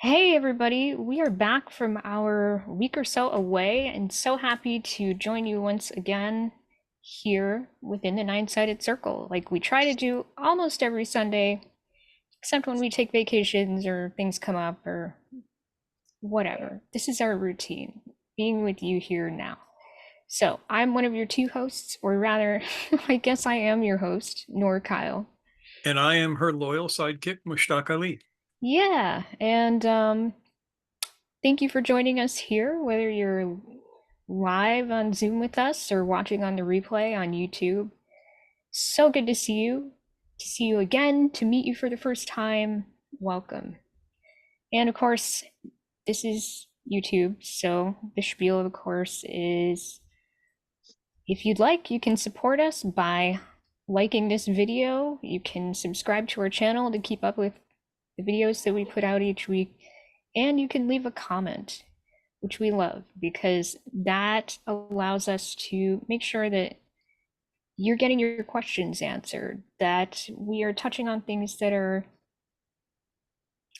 Hey everybody, we are back from our week or so away and so happy to join you once again here within the Nine-Sided Circle, like we try to do almost every Sunday, except when we take vacations or things come up or whatever. This is our routine, being with you here now. So I'm one of your two hosts, or rather, I guess I am your host, Nor Kyle. And I am her loyal sidekick, Mushtaq Ali. Yeah, and thank you for joining us here, whether you're live on Zoom with us or watching on the replay on YouTube. So good to see you again, to meet you for the first time. Welcome. And of course, this is YouTube, so the spiel, of course, is if you'd like, you can support us by liking this video. You can subscribe to our channel to keep up with the videos that we put out each week, and you can leave a comment, which we love because that allows us to make sure that you're getting your questions answered, that we are touching on things that are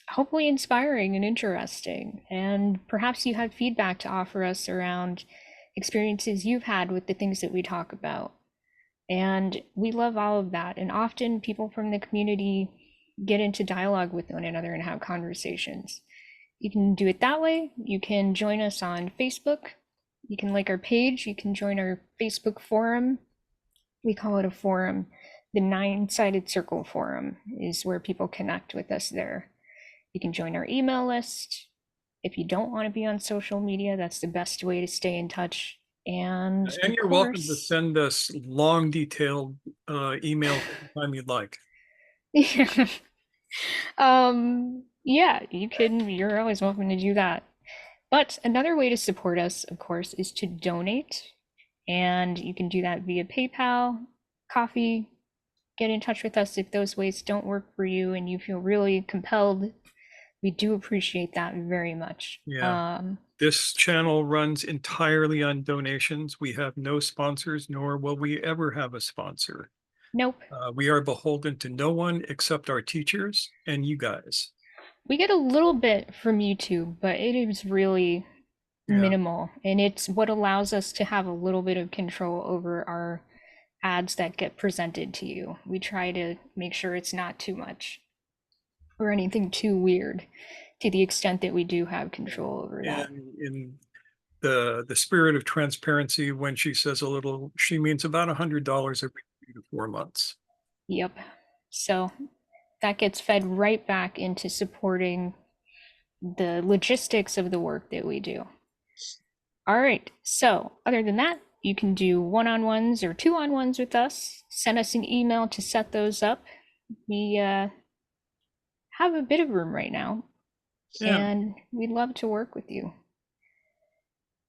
hopefully inspiring and interesting. And perhaps you have feedback to offer us around experiences you've had with the things that we talk about. And we love all of that. And often people from the community get into dialogue with one another and have conversations. You can do it that way. You can join us on Facebook. You can like our page. You can join our Facebook forum. We call it a forum. The Nine-Sided Circle Forum is where people connect with us there. You can join our email list. If you don't want to be on social media, that's the best way to stay in touch. And And of you're welcome to course, send us long, detailed emails anytime you'd like. yeah, you're always welcome to do that. But another way to support us, of course, is to donate. And you can do that via PayPal, Coffee. Get in touch with us if those ways don't work for you and you feel really compelled. We do appreciate that very much. Yeah. This channel runs entirely on donations. We have no sponsors, nor will we ever have a sponsor. Nope. We are beholden to no one except our teachers and you guys. We get a little bit from YouTube, but it is really Yeah. minimal. And it's what allows us to have a little bit of control over our ads that get presented to you. We try to make sure it's not too much or anything too weird to the extent that we do have control over that. And in the spirit of transparency, when she says a little, she means about $100 every 3 to 4 months. Yep. So that gets fed right back into supporting the logistics of the work that we do. All right. So, other than that, you can do one-on-ones or two-on-ones with us. Send us an email to set those up. We have a bit of room right now, Yeah. and we'd love to work with you.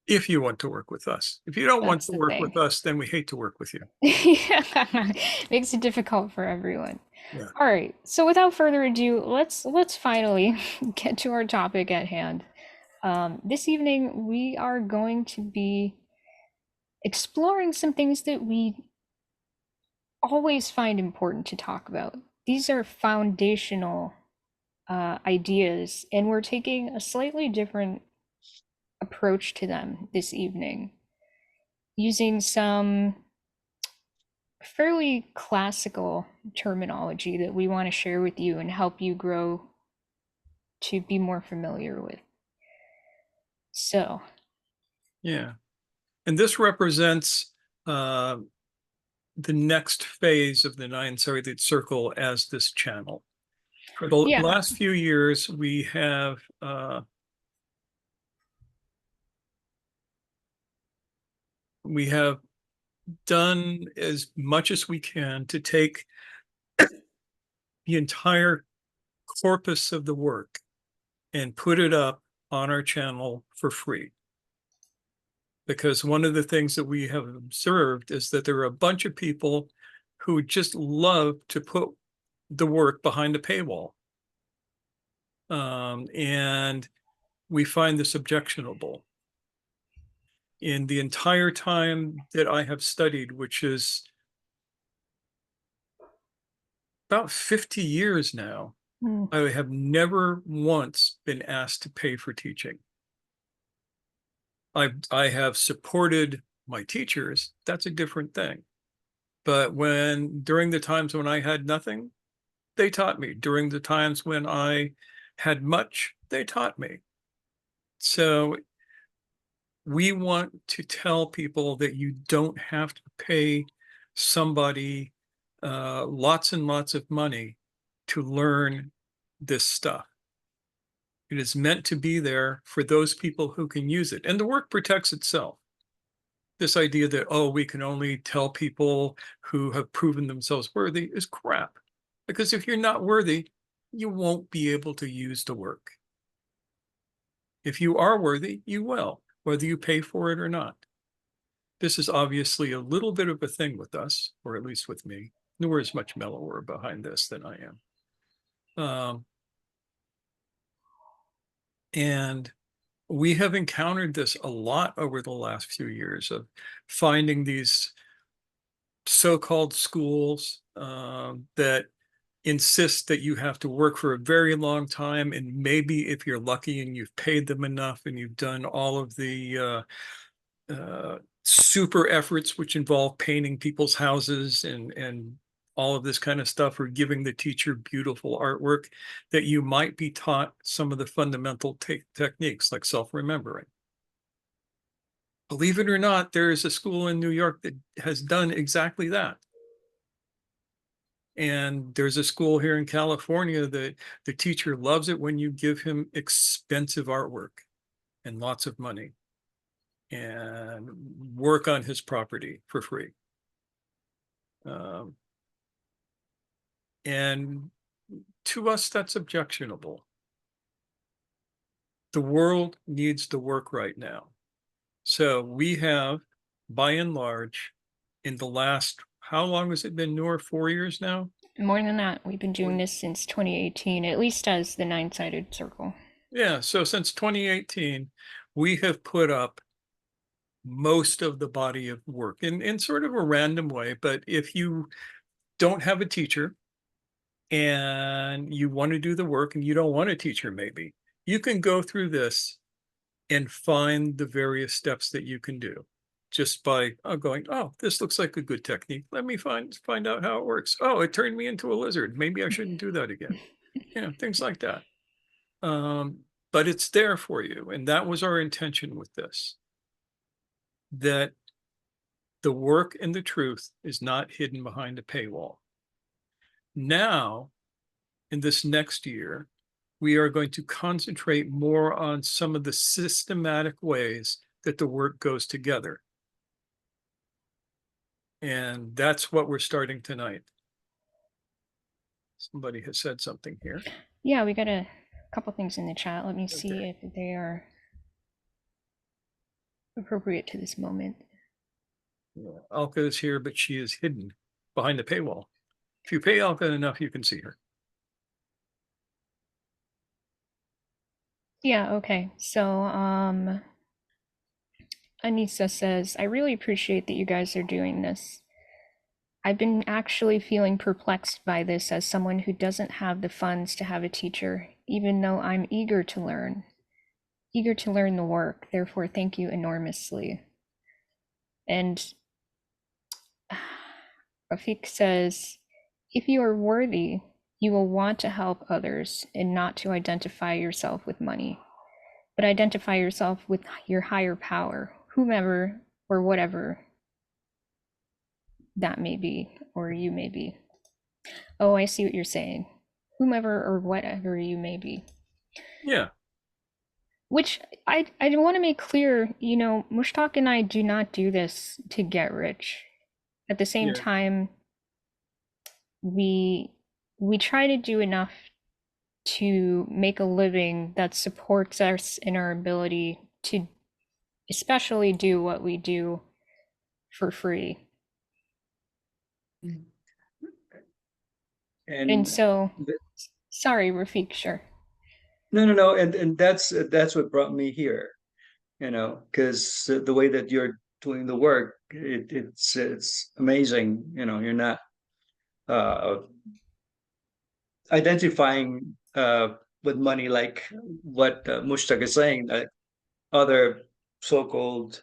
If you want to work with us. If you don't want That's to the work thing. with us, then we hate to work with you. Yeah, makes it difficult for everyone. Yeah. All right. So without further ado, let's finally get to our topic at hand. This evening we are going to be exploring some things that we always find important to talk about. These are foundational ideas, and we're taking a slightly different approach to them this evening, using some fairly classical terminology that we want to share with you and help you grow to be more familiar with. So, Yeah. And this represents uh, the next phase of the nine-sided circle as this channel. For the yeah, last few years, we have done as much as we can to take the entire corpus of the work and put it up on our channel for free. Because one of the things that we have observed is that there are a bunch of people who just love to put the work behind a paywall. And we find this objectionable. In the entire time that I have studied, which is about 50 years now, Mm. I have never once been asked to pay for teaching. I have supported my teachers. That's a different thing. But during the times when I had nothing, they taught me. During the times when I had much, they taught me. So we want to tell people that you don't have to pay somebody lots and lots of money to learn this stuff. It is meant to be there for those people who can use it. And the work protects itself. This idea that, oh, we can only tell people who have proven themselves worthy is crap. Because if you're not worthy, you won't be able to use the work. If you are worthy, you will, whether you pay for it or not. This is obviously a little bit of a thing with us, or at least with me. Noor is much mellower behind this than I am. And we have encountered this a lot over the last few years of finding these so-called schools that insist that you have to work for a very long time. And maybe if you're lucky and you've paid them enough and you've done all of the super efforts, which involve painting people's houses and all of this kind of stuff, or giving the teacher beautiful artwork, that you might be taught some of the fundamental techniques like self-remembering. Believe it or not, there is a school in New York that has done exactly that. And there's a school here in California that the teacher loves it when you give him expensive artwork and lots of money and work on his property for free. Um, and to us, that's objectionable. The world needs the work right now. So we have, by and large, in the last, how long has it been, Noor? 4 years now? More than that, we've been doing this since 2018, at least as the nine-sided circle. Yeah, so since 2018, we have put up most of the body of work in sort of a random way. But if you don't have a teacher and you want to do the work and you don't want a teacher, maybe you can go through this and find the various steps that you can do just by going, oh, this looks like a good technique. Let me find out how it works. Oh, it turned me into a lizard. Maybe I shouldn't do that again. Things like that. Um, but it's there for you. And that was our intention with this, that the work and the truth is not hidden behind a paywall. Now, in this next year, we are going to concentrate more on some of the systematic ways that the work goes together. And that's what we're starting tonight. Somebody has said something here. Yeah, we got a couple things in the chat. Let me see Okay. if they are appropriate to this moment. Yeah, Alka is here, but she is hidden behind the paywall. If you pay Alka enough, you can see her. Yeah, okay. So, Anissa says, I really appreciate that you guys are doing this. I've been actually feeling perplexed by this as someone who doesn't have the funds to have a teacher, even though I'm eager to learn the work. Therefore, thank you enormously. And Rafik says, if you are worthy, you will want to help others and not to identify yourself with money, but identify yourself with your higher power, whomever or whatever that may be, or you may be. Oh, I see what you're saying. Whomever or whatever you may be. Yeah. Which I want to make clear, Mushtaq and I do not do this to get rich. At the same Yeah. time, we try to do enough to make a living that supports us in our ability to especially do what we do for free. And And so, sorry, Rafik, sure. no, and that's what brought me here, because the way that you're doing the work, it's amazing. You're not uh identifying with money, like what Mushtaq is saying, that other so-called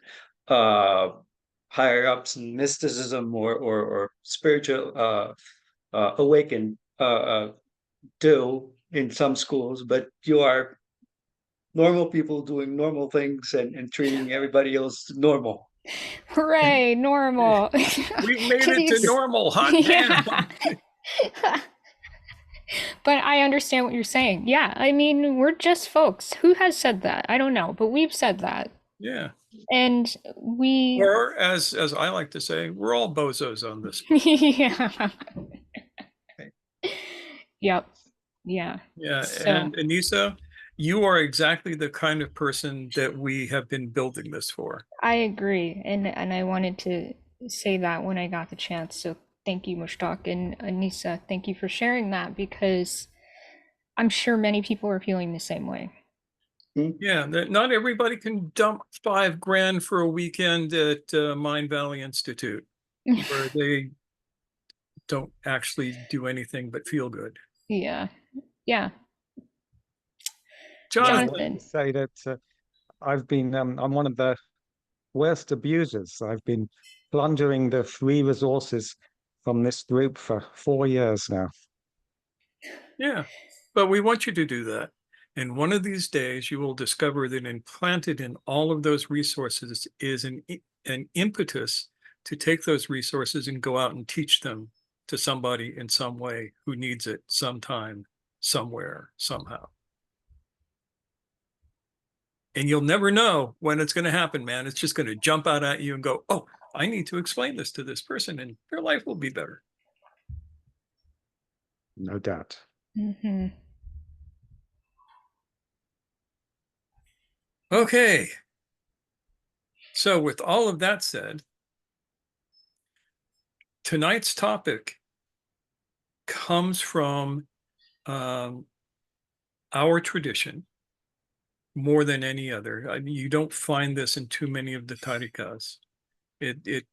uh, higher ups in mysticism or spiritual awakened do in some schools, but you are normal people doing normal things and treating everybody else normal. Hooray, normal. We've made Because it to he's, normal. Hot damn. yeah. But I understand what you're saying. Yeah, I mean, we're just folks. Who has said that? I don't know, but we've said that. Yeah. And we, Or as I like to say, we're all bozos on this. yeah. Yep. Yeah. Yeah. So And Anissa, you are exactly the kind of person that we have been building this for. I agree. And I wanted to say that when I got the chance. So thank you, Mushtaq and Anissa. Thank you for sharing that because I'm sure many people are feeling the same way. Yeah, that not everybody can dump $5 grand for a weekend at Mind Valley Institute, where they don't actually do anything but feel good. Yeah. Yeah. Yeah, I'd like Jonathan, to Jonathan. say that I'm one of the worst abusers. I've been plundering the free resources from this group for 4 years now. yeah, but we want you to do that. And one of these days, you will discover that implanted in all of those resources is an impetus to take those resources and go out and teach them to somebody in some way who needs it sometime, somewhere, somehow. And you'll never know when it's going to happen, man. It's just going to jump out at you and go, oh, I need to explain this to this person, and their life will be better. No doubt. Mm-hmm. Okay. So with all of that said, tonight's topic comes from our tradition more than any other. I mean, you don't find this in too many of the tariqas. It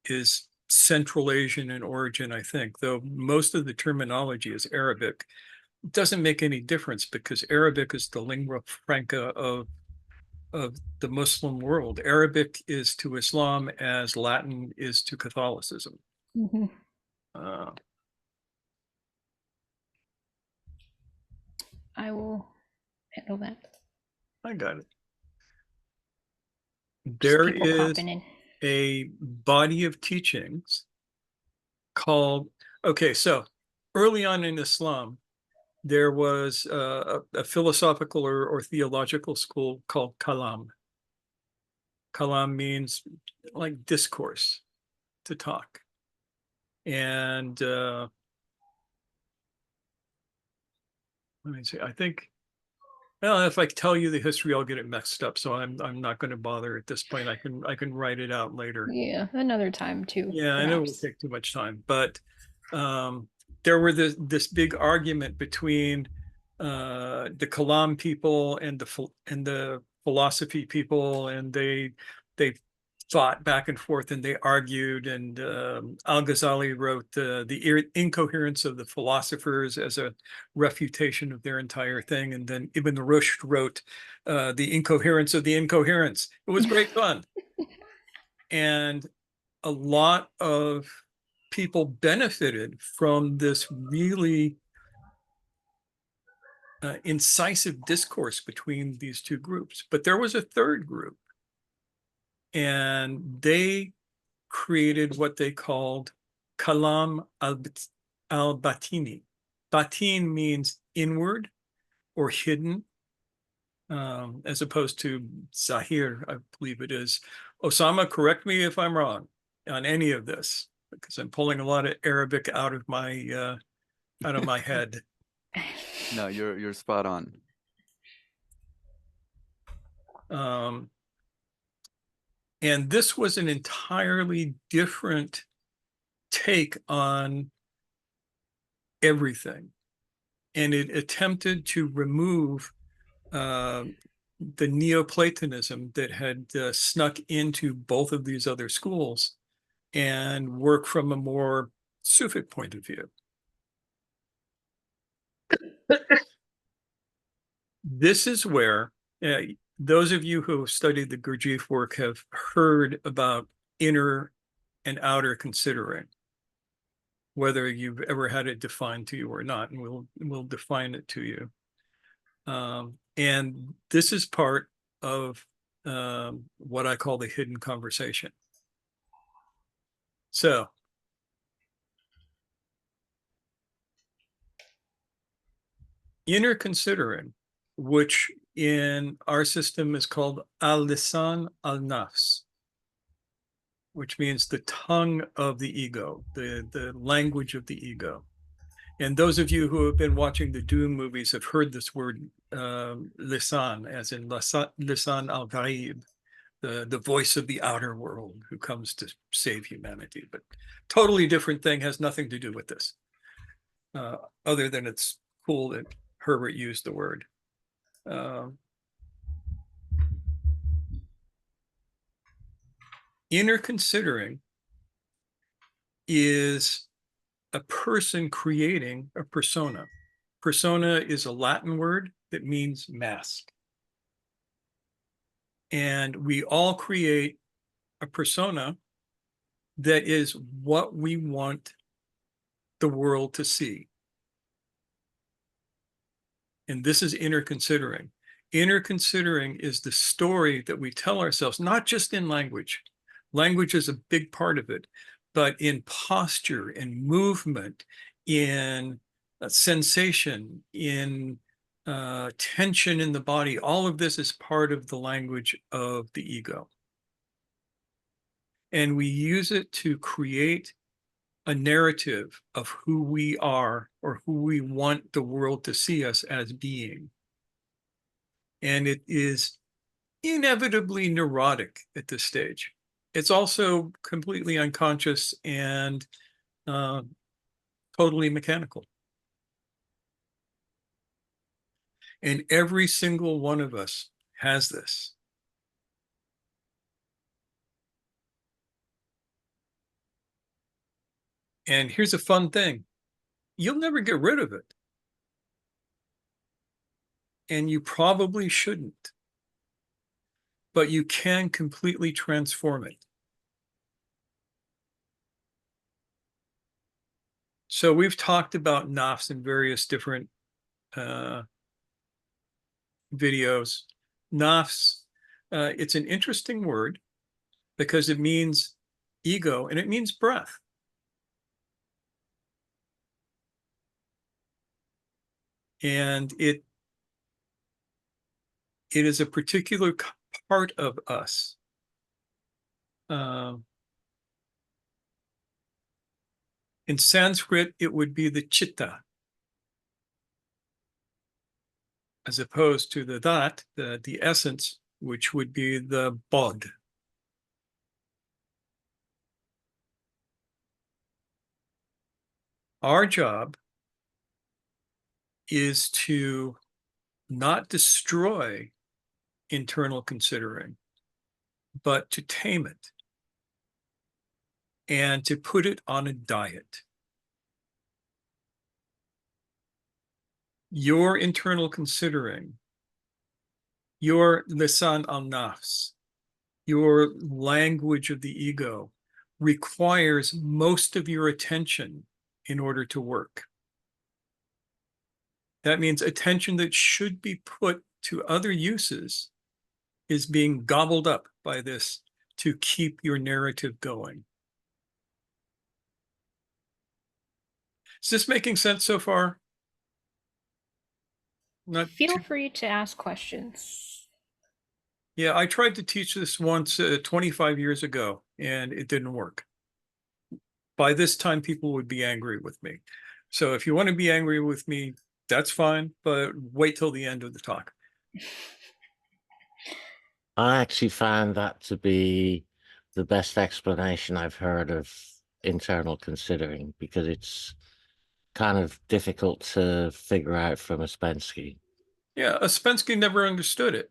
is Central Asian in origin, I think, though most of the terminology is Arabic. It doesn't make any difference because Arabic is the lingua franca of the Muslim world. Arabic is to Islam as Latin is to Catholicism. Mm-hmm. Uh, I will handle that. I got it. Just There people is popping in. a body of teachings called, okay, so early on in Islam, there was a philosophical or theological school called Kalam. Kalam means like discourse, to talk. And let me see, I think, well, if I tell you the history, I'll get it mixed up. So I'm not going to bother at this point. I can write it out later. Yeah, another time too. Yeah, I know it will take too much time, but there were this big argument between the Kalam people and the philosophy people, and they fought back and forth and they argued. And Al-Ghazali wrote the incoherence of the philosophers as a refutation of their entire thing, and then Ibn Rushd wrote the incoherence of the incoherence. It was great fun, and a lot of people benefited from this really incisive discourse between these two groups. But there was a third group, and they created what they called Kalam al Batini. Batin means inward or hidden, as opposed to Zahir, I believe it is. Osama, correct me if I'm wrong on any of this, because I'm pulling a lot of Arabic out of my head. No, you're spot on. And this was an entirely different take on everything. And it attempted to remove the Neoplatonism that had snuck into both of these other schools and work from a more Sufi point of view. This is where those of you who have studied the Gurdjieff work have heard about inner and outer considering, whether you've ever had it defined to you or not, and we'll define it to you. And this is part of what I call the hidden conversation. So, inner considering, which in our system is called Lisan al Nafs, which means the tongue of the ego, the language of the ego. And those of you who have been watching the Dune movies have heard this word lisan, as in lisan al Ghaib, the voice of the outer world who comes to save humanity. But totally different thing, has nothing to do with this, other than it's cool that Herbert used the word. Inner considering is a person creating a persona. Persona is a Latin word that means mask. And we all create a persona that is what we want the world to see. And this is inner considering. Inner considering is the story that we tell ourselves, not just in language. Language is a big part of it, but in posture, in movement, in sensation, in tension in the body. All of this is part of the language of the ego. And we use it to create a narrative of who we are or who we want the world to see us as being. And it is inevitably neurotic at this stage. It's also completely unconscious and totally mechanical. And every single one of us has this. And here's a fun thing. You'll never get rid of it. And you probably shouldn't. But you can completely transform it. So we've talked about nafs in various different videos. Nafs, it's an interesting word because it means ego and it means breath. And it is a particular part of us. In Sanskrit, it would be the chitta, as opposed to the dhat, the essence, which would be the bod. Our job is to not destroy internal considering, but to tame it and to put it on a diet. Your internal considering, your lisan al nafs, your language of the ego, requires most of your attention in order to work. That means attention that should be put to other uses is being gobbled up by this to keep your narrative going. Is this making sense so far? Not Feel free to ask questions. Yeah, I tried to teach this once 25 years ago, and it didn't work. By this time, people would be angry with me. So if you want to be angry with me, that's fine, but wait till the end of the talk. I actually found that to be the best explanation I've heard of internal considering, because it's kind of difficult to figure out from Ouspensky. Yeah, Ouspensky never understood it.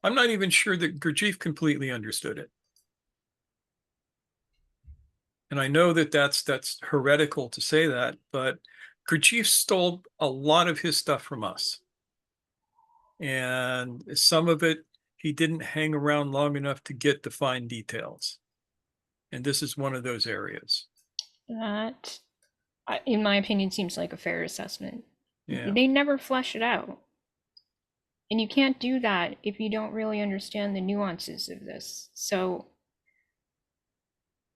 I'm not even sure that Gurdjieff completely understood it. And I know that that's heretical to say that, but Gurdjieff stole a lot of his stuff from us. And some of it, he didn't hang around long enough to get the fine details. And this is one of those areas. That, in my opinion, seems like a fair assessment. Yeah. They never flesh it out. And you can't do that if you don't really understand the nuances of this. So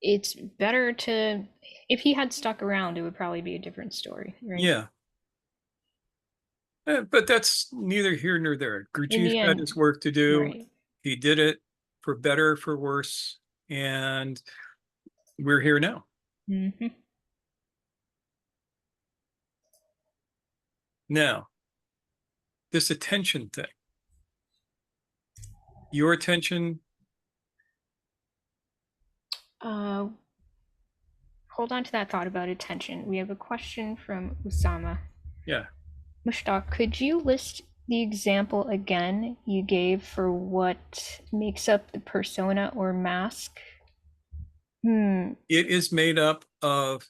it's better to, if he had stuck around, it would probably be a different story, right? Yeah. But that's neither here nor there. Gurdjieff had his work to do. Right. He did it for better, for worse, and we're here now. Mm-hmm. Now, this attention thing. Your attention. Hold on to that thought about attention. We have a question from Usama. Yeah. Mushtaq, could you list the example again you gave for what makes up the persona or mask? It is made up of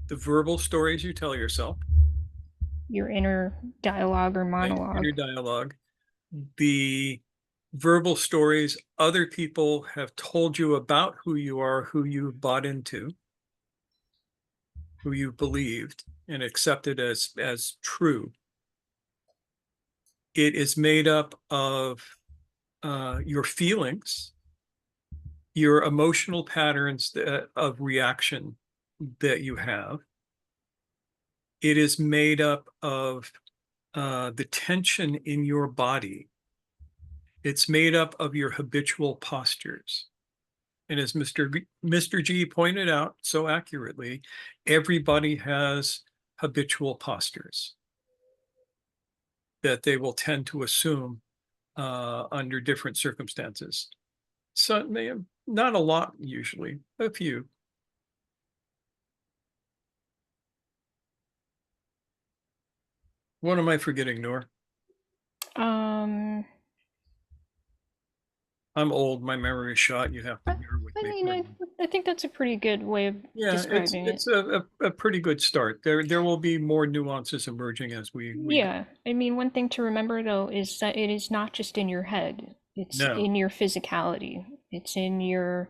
the verbal stories you tell yourself. Your inner dialogue or monologue. Inner dialogue. The verbal stories other people have told you about who you are, who you bought into, who you believed and accepted as true. It is made up of your feelings, your emotional patterns of reaction that you have. It is made up of the tension in your body. It's made up of your habitual postures. And as Mr. G pointed out so accurately, everybody has habitual postures that they will tend to assume under different circumstances. So not a lot usually, a few. What am I forgetting, Noor? I'm old. My memory is shot. You have to bear with me. I think that's a pretty good way of describing it. It's a pretty good start. There will be more nuances emerging as we Yeah, I mean, one thing to remember though is that it is not just in your head. It's in your physicality. It's in your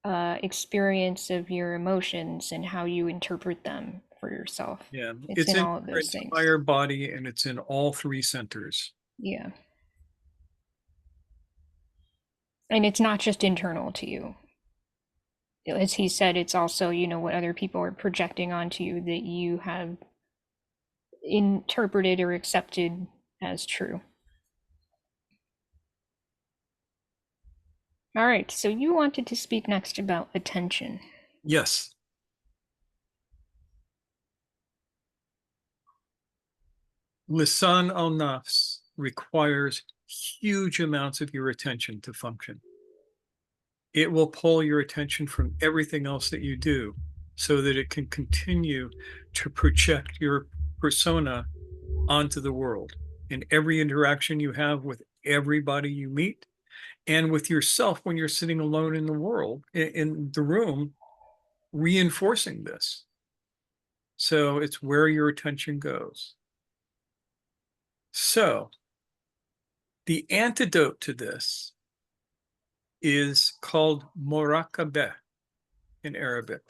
experience of your emotions and how you interpret them for yourself. Yeah, it's in all of those things. Entire body, and it's in all three centers. Yeah. And it's not just internal to you. As he said, it's also, what other people are projecting onto you that you have interpreted or accepted as true. All right, so you wanted to speak next about attention. Yes. Lisan al Nafs requires huge amounts of your attention to function. It will pull your attention from everything else that you do so that it can continue to project your persona onto the world in every interaction you have with everybody you meet and with yourself when you're sitting alone in the world, in the room, reinforcing this. So it's where your attention goes. So the antidote to this is called Muraqabah in Arabic,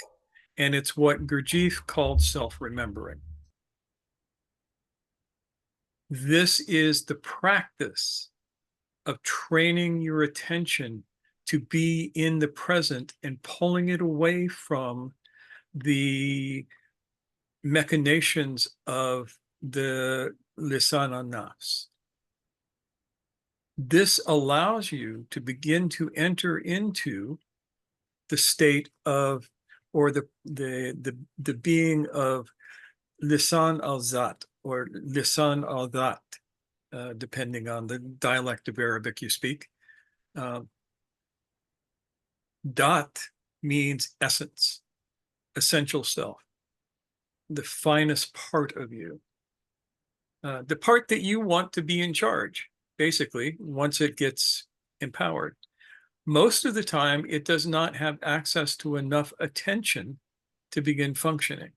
and it's what Gurdjieff called self-remembering. This is the practice of training your attention to be in the present and pulling it away from the machinations of the Lisan al Nafs. This allows you to begin to enter into the state of, or the being of Lisan al Dhat or Lisan al Dhat, depending on the dialect of Arabic you speak. Dhat means essence, essential self, the finest part of you, the part that you want to be in charge, basically, once it gets empowered. Most of the time, it does not have access to enough attention to begin functioning.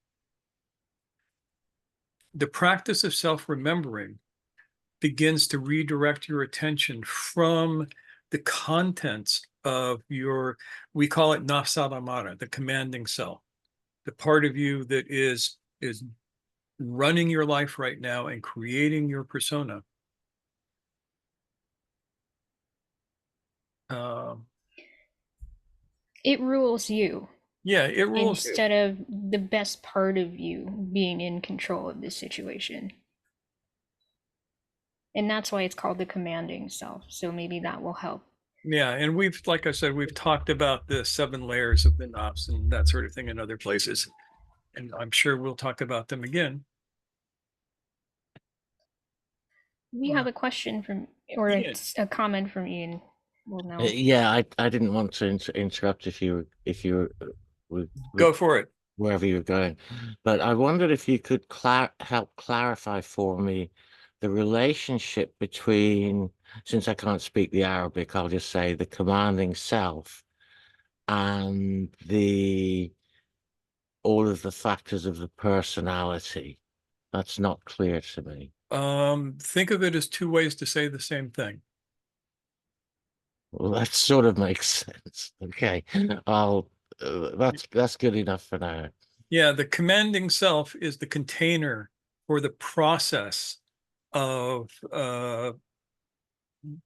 the practice of self-remembering begins to redirect your attention from the contents of your, we call it nafs al-amara, the commanding self, the part of you that is running your life right now and creating your persona. It rules you Yeah, it rules you. instead of the best part of you being in control of the situation. And that's why it's called the commanding self. So maybe that will help. Yeah, and we've, like I said, we've talked about the 7 layers of the nafs and that sort of thing in other places. And I'm sure we'll talk about them again. We have a question from, or Ian. a comment from Ian. Well, no. Yeah, I didn't want to interrupt if you were Go for it. wherever you're going, but I wondered if you could help clarify for me the relationship between, since I can't speak the Arabic, I'll just say the commanding self and all of the factors of the personality. That's not clear to me. Think of it as 2 ways to say the same thing. Well, that sort of makes sense. Okay, that's good enough for now. Yeah, the commanding self is the container for the process of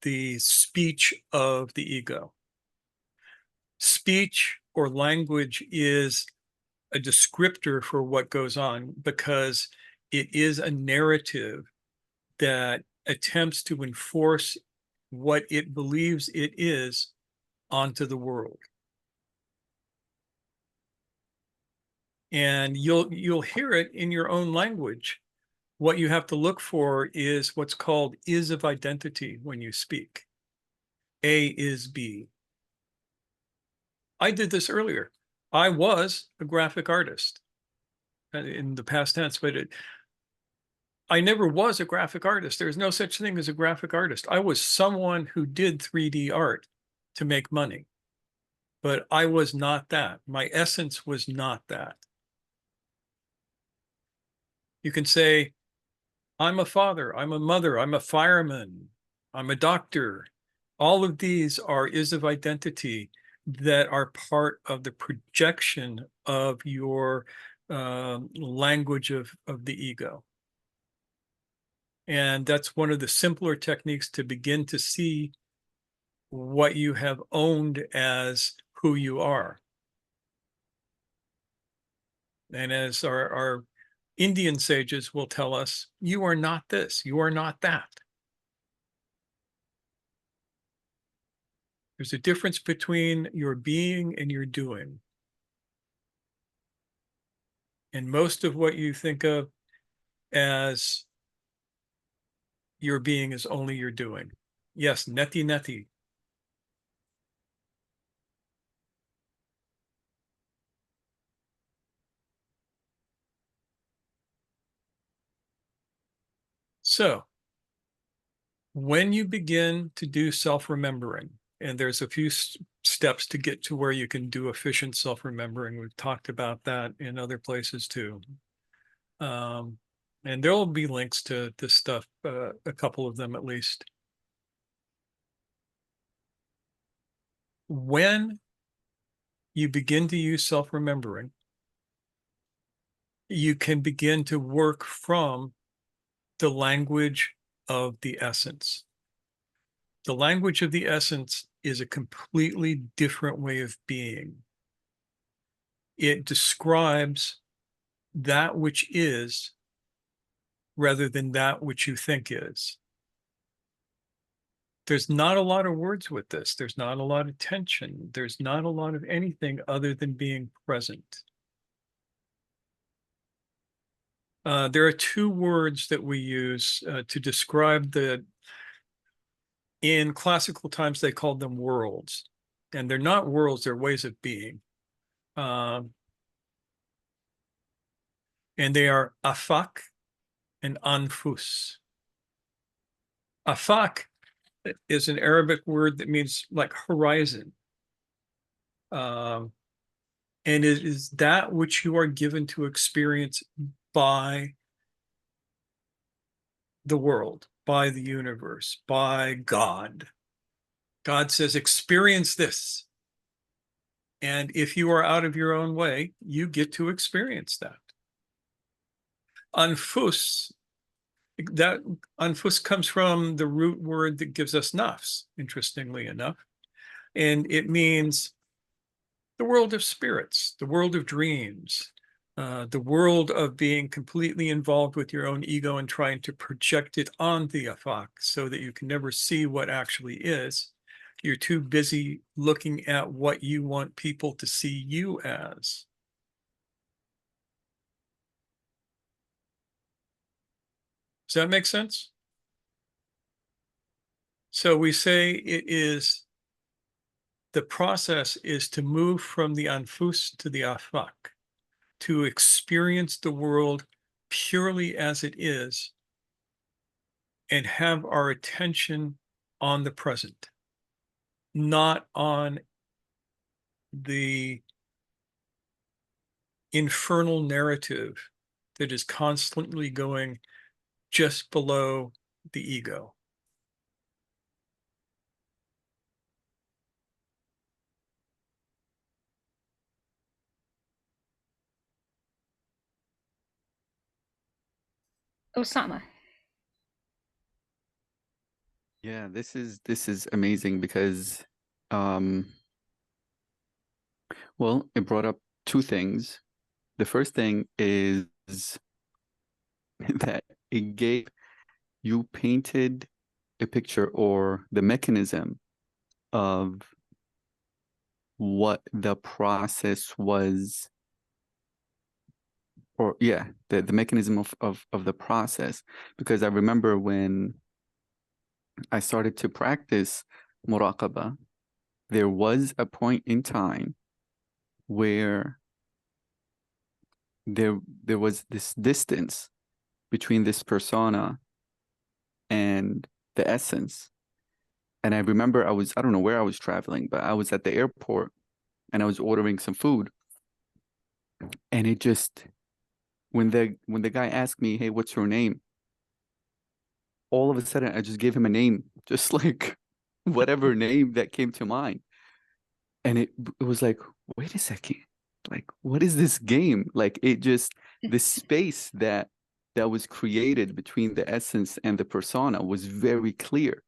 the speech of the ego. Speech or language is a descriptor for what goes on because it is a narrative that attempts to enforce what it believes it is onto the world. And you'll hear it in your own language. What you have to look for is what's called is of identity when you speak. A is B. I did this earlier. I was a graphic artist in the past tense, but I never was a graphic artist. There's no such thing as a graphic artist. I was someone who did 3D art to make money, but I was not that. My essence was not that. You can say, I'm a father, I'm a mother, I'm a fireman, I'm a doctor. All of these are is of identity that are part of the projection of your language of the ego. And that's one of the simpler techniques to begin to see what you have owned as who you are. And as our Indian sages will tell us, you are not this, you are not that. There's a difference between your being and your doing. And most of what you think of as your being is only your doing. Yes, neti neti. So when you begin to do self-remembering, and there's a few steps to get to where you can do efficient self-remembering. We've talked about that in other places too. And there will be links to this stuff, a couple of them at least. When you begin to use self-remembering, you can begin to work from the language of the essence. The language of the essence is a completely different way of being. It describes that which is rather than that which you think is. There's not a lot of words with this. There's not a lot of tension. There's not a lot of anything other than being present. There are 2 words that we use to describe in classical times, they called them worlds. And they're not worlds, they're ways of being. And they are afak and anfus. Afak is an Arabic word that means like horizon. And it is that which you are given to experience by the world, by the universe, by God. God says, experience this. And if you are out of your own way, you get to experience that. Anfus, that anfus comes from the root word that gives us nafs, interestingly enough. And it means the world of spirits, the world of dreams, the world of being completely involved with your own ego and trying to project it on the afak so that you can never see what actually is. You're too busy looking at what you want people to see you as. Does that make sense? So we say the process is to move from the anfus to the afak, to experience the world purely as it is and have our attention on the present, not on the infernal narrative that is constantly going just below the ego. Osama. Yeah, this is amazing because well, it brought up two things. The first thing is that you painted a picture or the mechanism of what the process was, or yeah, the mechanism of the process. Because I remember when I started to practice Muraqabah, there was a point in time where there was this distance between this persona and the essence. And I remember I don't know where I was traveling, but I was at the airport and I was ordering some food. And it just, when the guy asked me, hey, what's your name? All of a sudden, I just gave him a name, just like whatever name that came to mind. And it was like, wait a second, like, what is this game? Like, it just, the space that was created between the essence and the persona was very clear.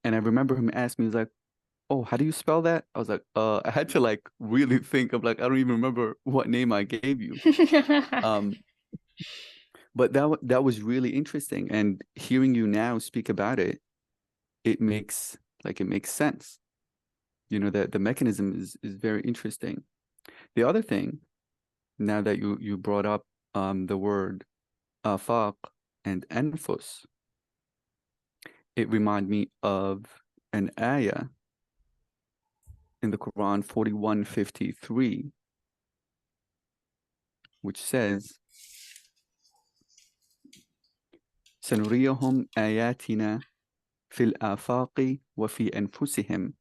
And I remember him asking me, he was like, oh, how do you spell that? I was like, I had to like really think of like, I don't even remember what name I gave you. But that was really interesting. And hearing you now speak about it, it makes sense. You know, that the mechanism is very interesting. The other thing, now that you brought up the word afaq and anfus, it reminded me of an ayah in the Quran 41:53, which says, سنريهم آياتنا في الآفاق وفي أنفسهم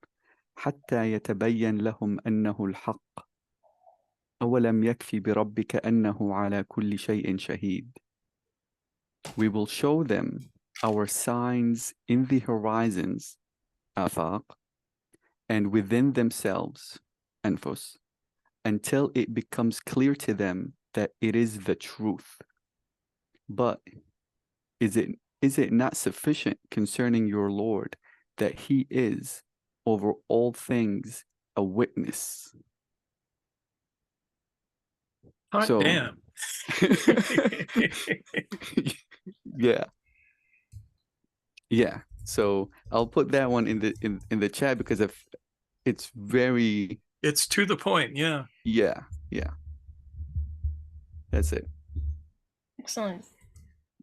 حتى يتبين لهم أنه الحق أولم يكفي بربك أنه على كل شيء شهيد. We will show them our signs in the horizons, آفاق, and within themselves, أنفس, until it becomes clear to them that it is the truth. But is it not sufficient concerning your Lord that he is over all things a witness? Hot So, damn. yeah. So I'll put that one in the chat because if it's very, It's to the point, yeah. yeah. That's it. Excellent.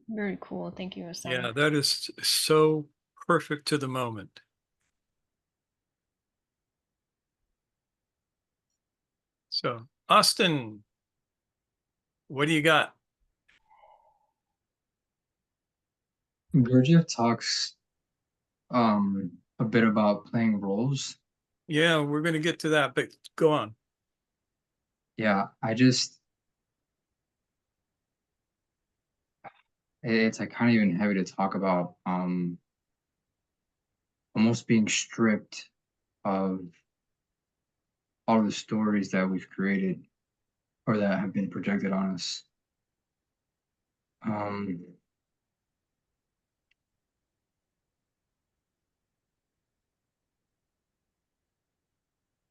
Very cool. Thank you, Osama. Yeah, that is so perfect to the moment. So, Austin, what do you got? Gurdjieff talks a bit about playing roles. Yeah, we're going to get to that, but go on. Yeah, it's like kind of even heavy to talk about, almost being stripped of all the stories that we've created or that have been projected on us. Um,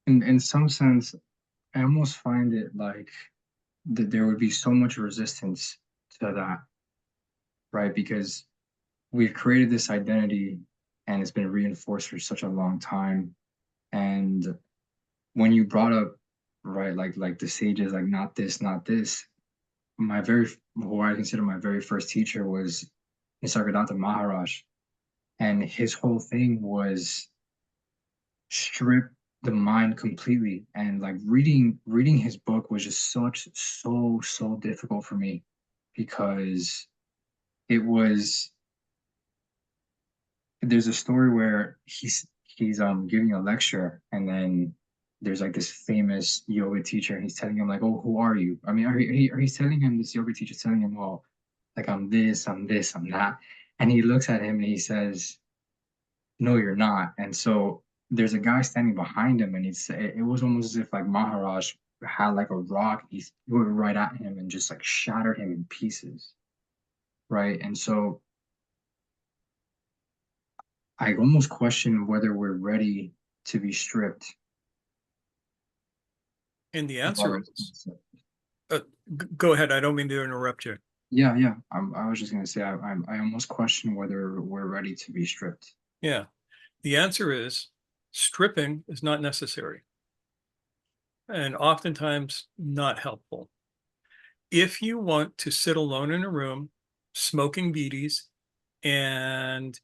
in some sense, I almost find it like that there would be so much resistance to that, right? Because we've created this identity and it's been reinforced for such a long time. And when you brought up, right, like the sages, like not this, not this, who I consider my very first teacher was Nisargadatta Maharaj. And his whole thing was strip the mind completely. And like reading his book was just so difficult for me because it was there's a story where he's giving a lecture and then there's like this famous yoga teacher and he's telling him like, oh, who are you? I mean, he's telling him, this yoga teacher's telling him, well, like I'm this, I'm that. And he looks at him and he says, no, you're not. And so there's a guy standing behind him and it was almost as if like Maharaj had like a rock, he threw it right at him and just like shattered him in pieces. Right. And so I almost question whether we're ready to be stripped And the of our answer is, responsibility. go ahead. I don't mean to interrupt you. Yeah. I was just gonna say I almost question whether we're ready to be stripped. Yeah. The answer is stripping is not necessary and oftentimes not helpful. If you want to sit alone in a room smoking beaties and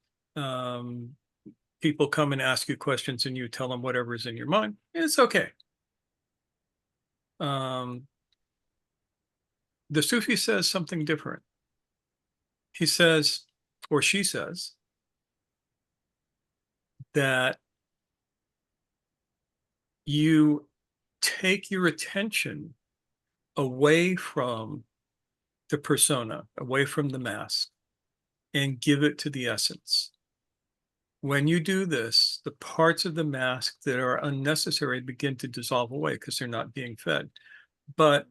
people come and ask you questions and you tell them whatever's in your mind, it's okay. The Sufi says something different. He says, or she says, that you take your attention away from the persona, away from the mask, and give it to the essence. When you do this, the parts of the mask that are unnecessary begin to dissolve away because they're not being fed. But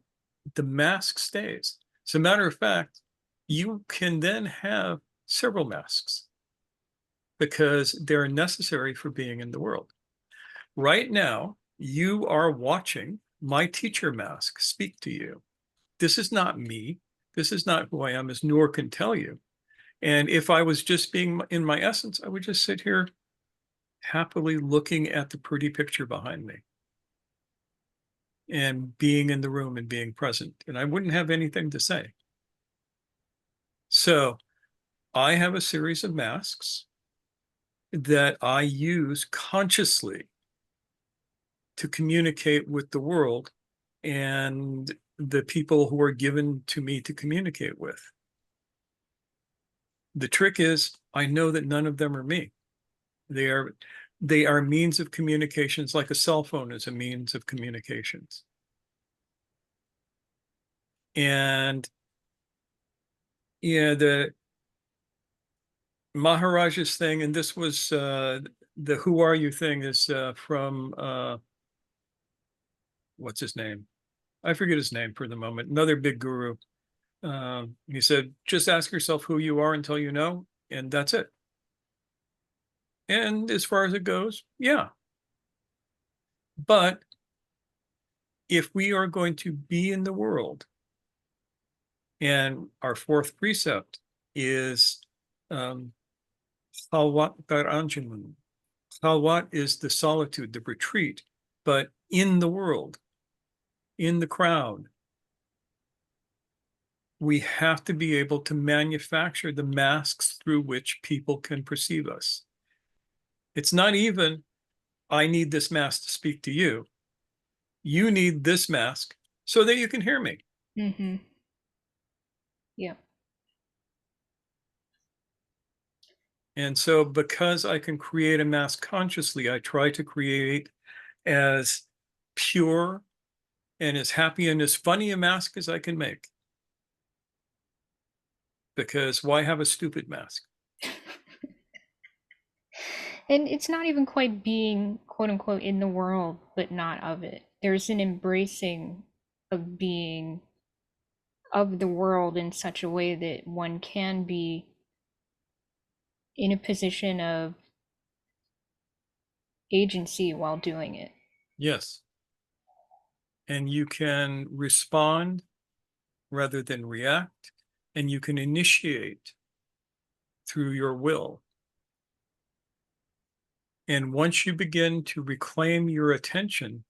the mask stays. As a matter of fact, you can then have several masks because they're necessary for being in the world. Right now, you are watching my teacher mask speak to you. This is not me. This is not who I am, as Noor can tell you. And if I was just being in my essence, I would just sit here happily looking at the pretty picture behind me and being in the room and being present. And I wouldn't have anything to say. So I have a series of masks that I use consciously to communicate with the world and the people who are given to me to communicate with. The trick is, I know that none of them are me. They are means of communications, like a cell phone is a means of communications. And yeah, the Maharaj's thing, and this was the "Who are you" thing is from what's his name? I forget his name for the moment. Another big guru. He said, just ask yourself who you are until you know, and that's it. And as far as it goes, yeah. But if we are going to be in the world, and our fourth precept is Khalwat Anjuman. Khalwat is the solitude, the retreat, but in the world, in the crowd, we have to be able to manufacture the masks through which people can perceive us. It's not even, I need this mask to speak to you. You need this mask so that you can hear me. Mm-hmm. Yeah. And so because I can create a mask consciously, I try to create as pure and as happy and as funny a mask as I can make. because why have a stupid mask? And it's not even quite being quote unquote in the world, but not of it. There's an embracing of being of the world in such a way that one can be in a position of agency while doing it. Yes. And you can respond rather than react, and you can initiate through your will. And once you begin to reclaim your attention,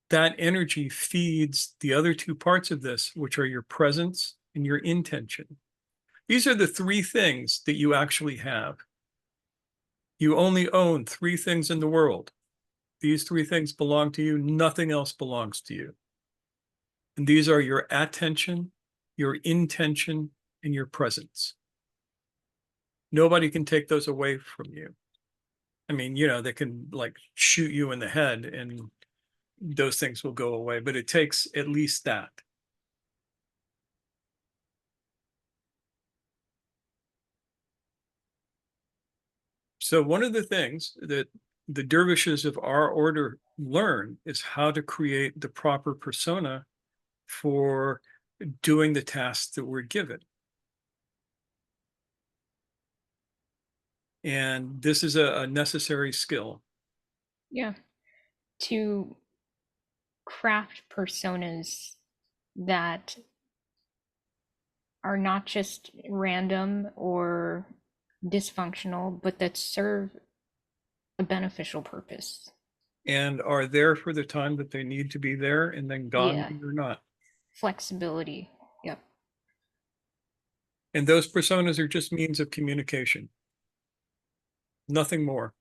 that energy feeds the other two parts of this, which are your presence and your intention. These are the three things that you actually have. You only own three things in the world. These three things belong to you. Nothing else belongs to you. And these are your attention, your intention, and your presence. Nobody can take those away from you. I mean, you know, they can like shoot you in the head and those things will go away, but it takes at least that. So one of the things that the dervishes of our order learn is how to create the proper persona for doing the tasks that we're given. And this is a necessary skill. Yeah. To craft personas that are not just random or dysfunctional, but that serve a beneficial purpose. And are there for the time that they need to be there and then gone Yeah. or not. Flexibility. Yep. And those personas are just means of communication. Nothing more.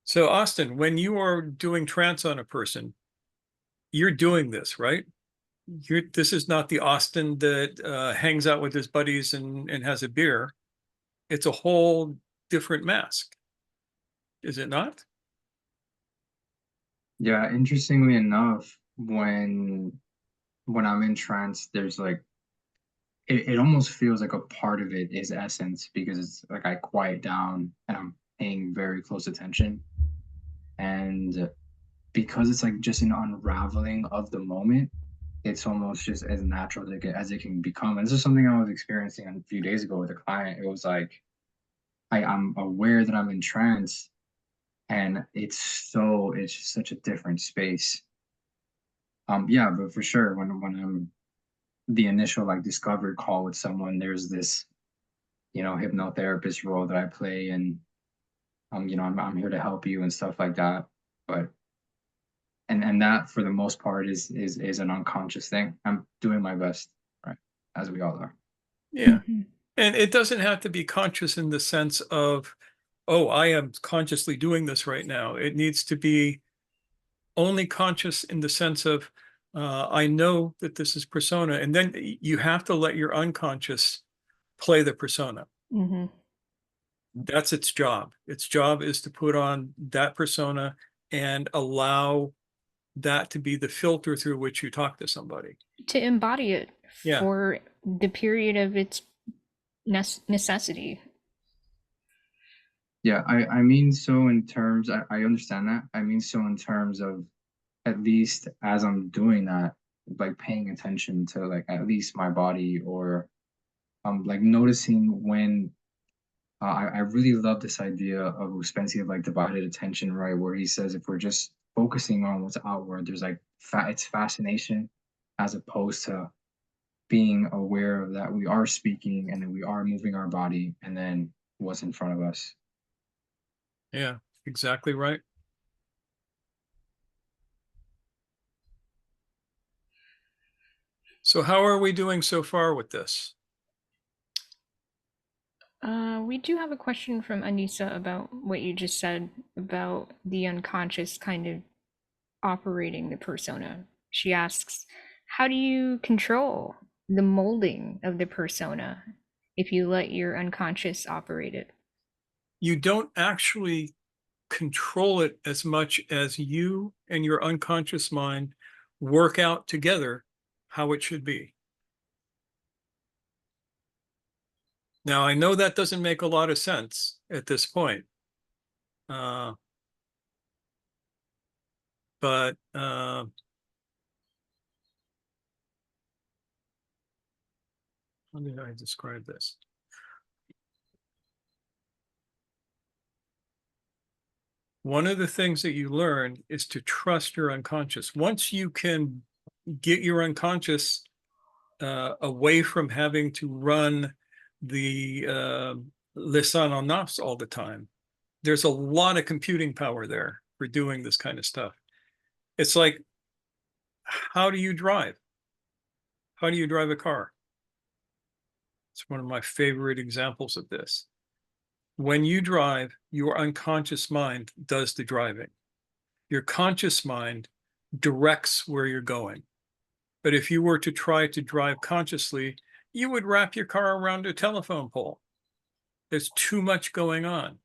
So Austin, when you are doing trance on a person, you're doing this, right? This is not the Austin that hangs out with his buddies and has a beer. It's a whole different mask. Is it not? Yeah, interestingly enough, when I'm in trance, there's like it almost feels like a part of it is essence because it's like I quiet down and I'm paying very close attention. And because it's like just an unraveling of the moment, it's almost just as natural as it can become. And this is something I was experiencing a few days ago with a client. It was like I'm aware that I'm in trance and it's just such a different space. Yeah, but for sure when I'm the initial like discovery call with someone, there's this, hypnotherapist role that I play and I'm here to help you and stuff like that. But and that for the most part is an unconscious thing. I'm doing my best, right? As we all are. Yeah. And it doesn't have to be conscious in the sense of, oh, I am consciously doing this right now. It needs to be only conscious in the sense of, I know that this is persona. And then you have to let your unconscious play the persona. Mm-hmm. That's its job. Its job is to put on that persona and allow that to be the filter through which you talk to somebody. To embody it Yeah. for the period of its necessity. Yeah, I mean, so in terms, I understand that. I mean, so in terms of at least as I'm doing that, like paying attention to like at least my body or like noticing when I really love this idea of Uspensky of like divided attention, right? Where he says if we're just focusing on what's outward, there's like it's fascination as opposed to being aware of that we are speaking and that we are moving our body and then what's in front of us. Yeah, exactly right. So how are we doing so far with this? We do have a question from Anissa about what you just said about the unconscious kind of operating the persona. She asks, how do you control the molding of the persona if you let your unconscious operate it? You don't actually control it as much as you and your unconscious mind work out together how it should be. Now, I know that doesn't make a lot of sense at this point. But how did I describe this? One of the things that you learn is to trust your unconscious. Once you can get your unconscious away from having to run the Lisan al Nafs all the time, there's a lot of computing power there for doing this kind of stuff. It's like, how do you drive? How do you drive a car? It's one of my favorite examples of this. When you drive, your unconscious mind does the driving. Your conscious mind directs where you're going. But if you were to try to drive consciously, you would wrap your car around a telephone pole. There's too much going on.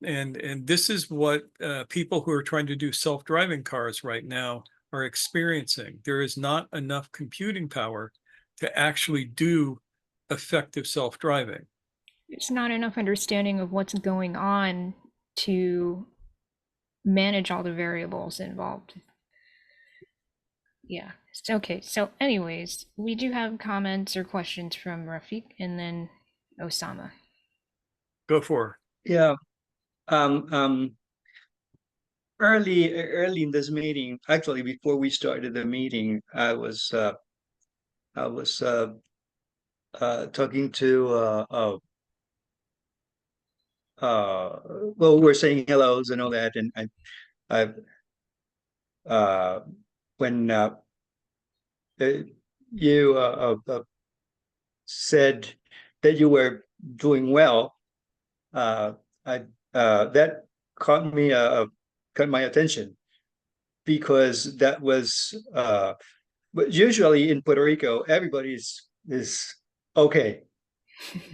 And this is what people who are trying to do self-driving cars right now are experiencing. There is not enough computing power to actually do effective self-driving. There's not enough understanding of what's going on to manage all the variables involved. Yeah. Okay. So anyways, we do have comments or questions from Rafiq and then Osama. Go for it. Yeah. Early in this meeting, actually before we started the meeting, I was talking to well, we're saying hellos and all that, and I when you said that you were doing well, I that caught me caught my attention, because that was but usually in Puerto Rico everybody is okay.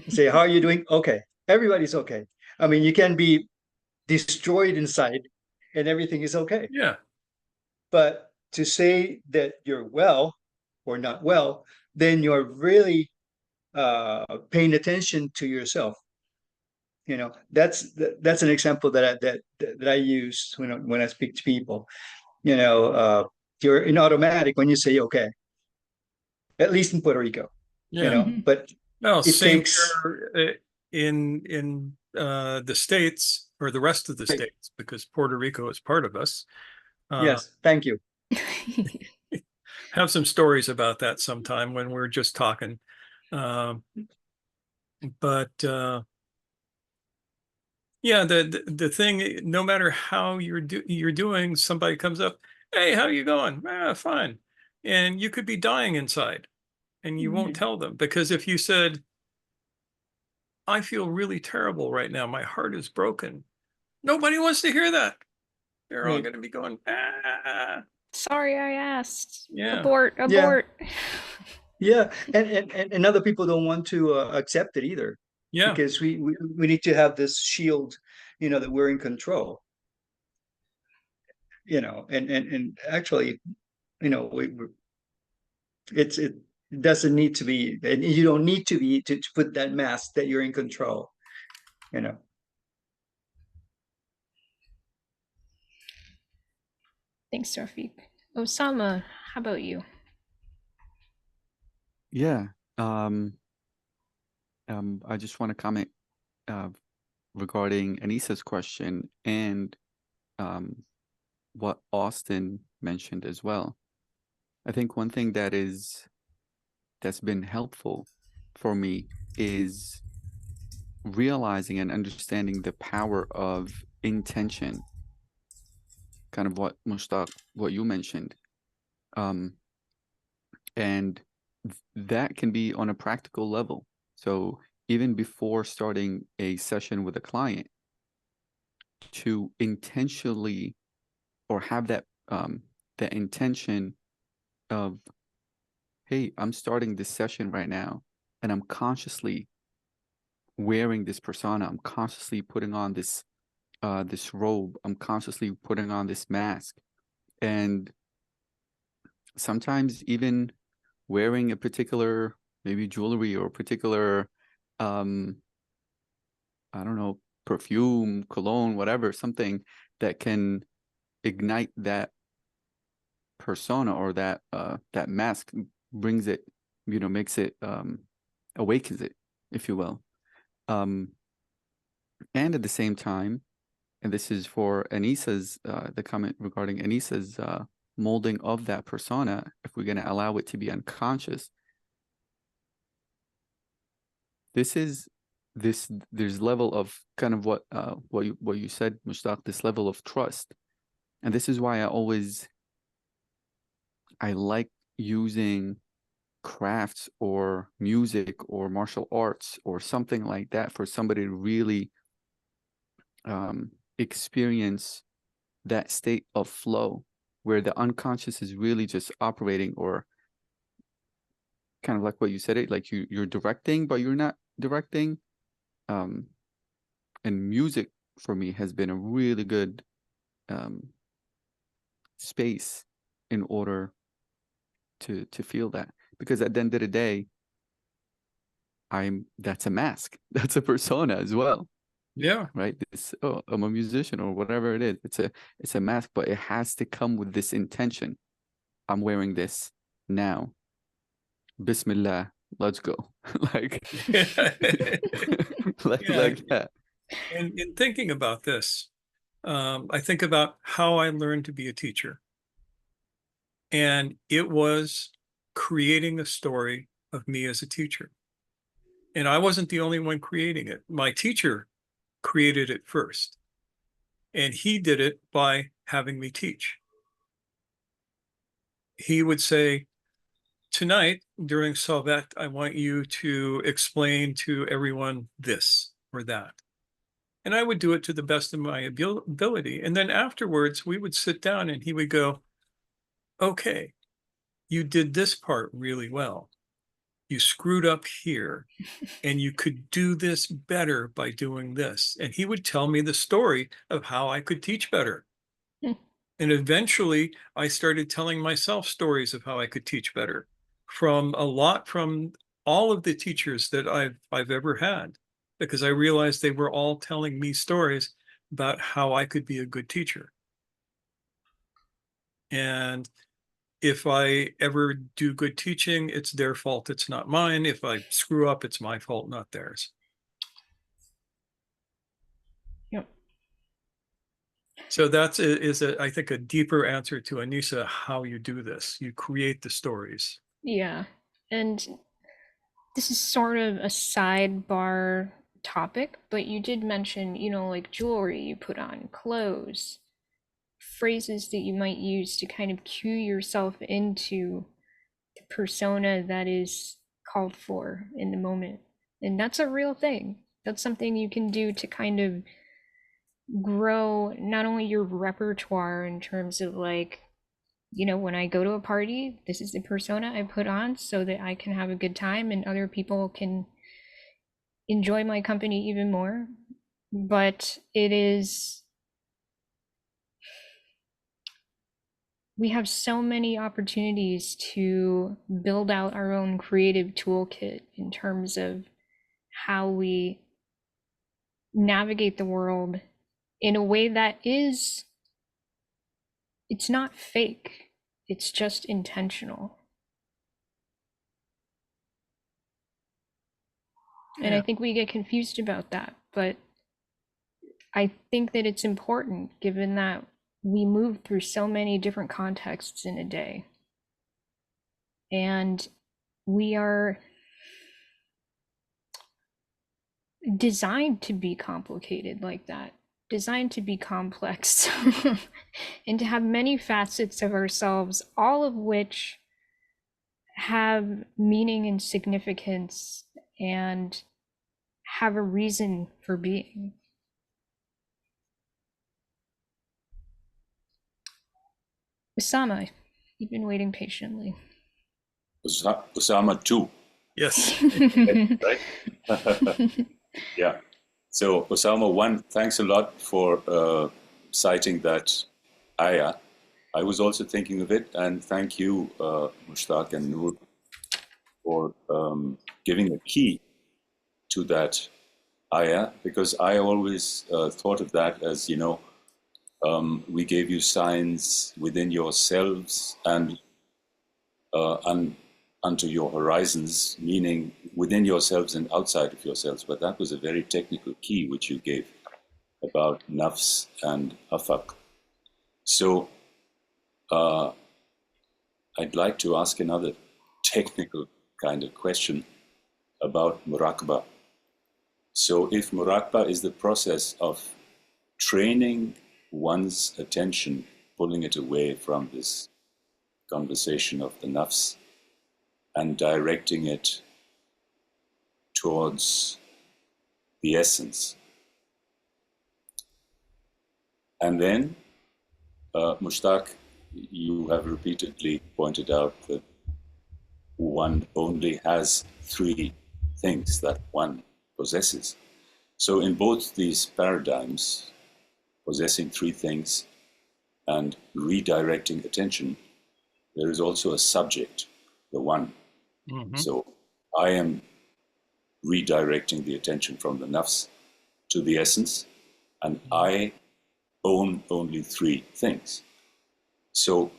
Say, how are you doing? Okay, everybody's okay. I mean, you can be destroyed inside and everything is okay. Yeah. But to say that you're well or not well, then you're really paying attention to yourself. You know, that's an example that I use when I speak to people. You know, you're in automatic when you say okay, at least in Puerto Rico. Yeah. You know, but Well, it same takes here in the States, or the rest of the Right. states, because Puerto Rico is part of us. yes, thank you. Have some stories about that sometime when we're just talking. But yeah, the thing, no matter how you're doing, somebody comes up, hey, how you going? Ah, fine. And you could be dying inside, and you won't tell them, because if you said, I feel really terrible right now, my heart is broken, nobody wants to hear that. They're all Right. going to be going, ah. Sorry, I asked. Yeah. Abort, Yeah. abort. Yeah, and other people don't want to accept it either, Yeah. because we need to have this shield, you know, that we're in control. You know, and actually, you know, it doesn't need to be, and you don't need to be to put that mask that you're in control. You know. Thanks, Rafiq. Osama, how about you? Yeah. I just want to comment regarding Anissa's question and what Austin mentioned as well. I think one thing that's been helpful for me is realizing and understanding the power of intention, kind of what Mushtaq, what you mentioned. And that can be on a practical level. So even before starting a session with a client, to intentionally, or have that the intention of, hey, I'm starting this session right now, and I'm consciously wearing this persona. I'm consciously putting on this this robe. I'm consciously putting on this mask, and sometimes even wearing a particular maybe jewelry or particular I don't know, perfume, cologne, whatever, something that can ignite that persona or that that mask, brings it, makes it awakens it, if you will. And at the same time, and this is for Anissa's the comment regarding Anissa's molding of that persona, if we're going to allow it to be unconscious, there's level of kind of what you said, Mushtaq, this level of trust. And this is why I like using crafts or music or martial arts or something like that for somebody to really experience that state of flow where the unconscious is really just operating, or kind of like what you said, it like you're directing but you're not directing. And music for me has been a really good space in order to feel that, because at the end of the day, that's a mask, that's a persona as well. Yeah. Right. I'm a musician or whatever it is. It's a mask, but it has to come with this intention. I'm wearing this now. Bismillah, let's go. like like that. And in thinking about this, I think about how I learned to be a teacher. And it was creating a story of me as a teacher. And I wasn't the only one creating it. My teacher created it first. And he did it by having me teach. He would say, tonight during Salvet, I want you to explain to everyone this or that. And I would do it to the best of my ability. And then afterwards, we would sit down and he would go, okay, you did this part really well. You screwed up here and you could do this better by doing this. And he would tell me the story of how I could teach better. And eventually I started telling myself stories of how I could teach better from all of the teachers that I've ever had, because I realized they were all telling me stories about how I could be a good teacher. And if I ever do good teaching, it's their fault, it's not mine. If I screw up, it's my fault, not theirs. Yep. So that's I think a deeper answer to Anissa, how you do this. You create the stories. Yeah. And this is sort of a sidebar topic, but you did mention, like jewelry you put on, clothes, phrases that you might use to kind of cue yourself into the persona that is called for in the moment. And that's a real thing. That's something you can do to kind of grow not only your repertoire in terms of like, when I go to a party, this is the persona I put on so that I can have a good time and other people can enjoy my company even more. But we have so many opportunities to build out our own creative toolkit in terms of how we navigate the world in a way that it's not fake, it's just intentional. And I think we get confused about that, but I think that it's important given that we move through so many different contexts in a day. And we are designed to be complicated like that, designed to be complex, and to have many facets of ourselves, all of which have meaning and significance and have a reason for being. Osama, you've been waiting patiently. Osama too. Yes. Right? Yeah. So Osama, thanks a lot for citing that ayah. I was also thinking of it, and thank you, Mushtaq and Noor, for giving a key to that ayah, because I always thought of that as, you know, we gave you signs within yourselves and unto your horizons, meaning within yourselves and outside of yourselves. But that was a very technical key which you gave about nafs and afaq. So I'd like to ask another technical kind of question about muraqabah. So if muraqabah is the process of training one's attention, pulling it away from this conversation of the nafs and directing it towards the essence. And then, Mushtaq, you have repeatedly pointed out that one only has three things that one possesses. So in both these paradigms, possessing three things and redirecting attention, there is also a subject, the one. Mhm. So I am redirecting the attention from the nafs to the essence, and I own only three things. So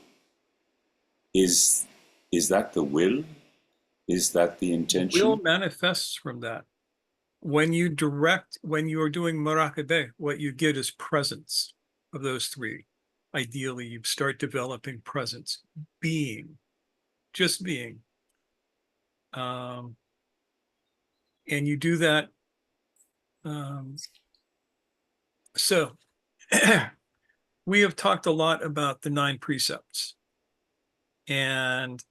is that the will? Is that the intention? Will manifests from that. When you are doing muraqabah, what you get is presence of those three. Ideally, you start developing presence, being, just being. And you do that. So we have talked a lot about the 9 precepts. And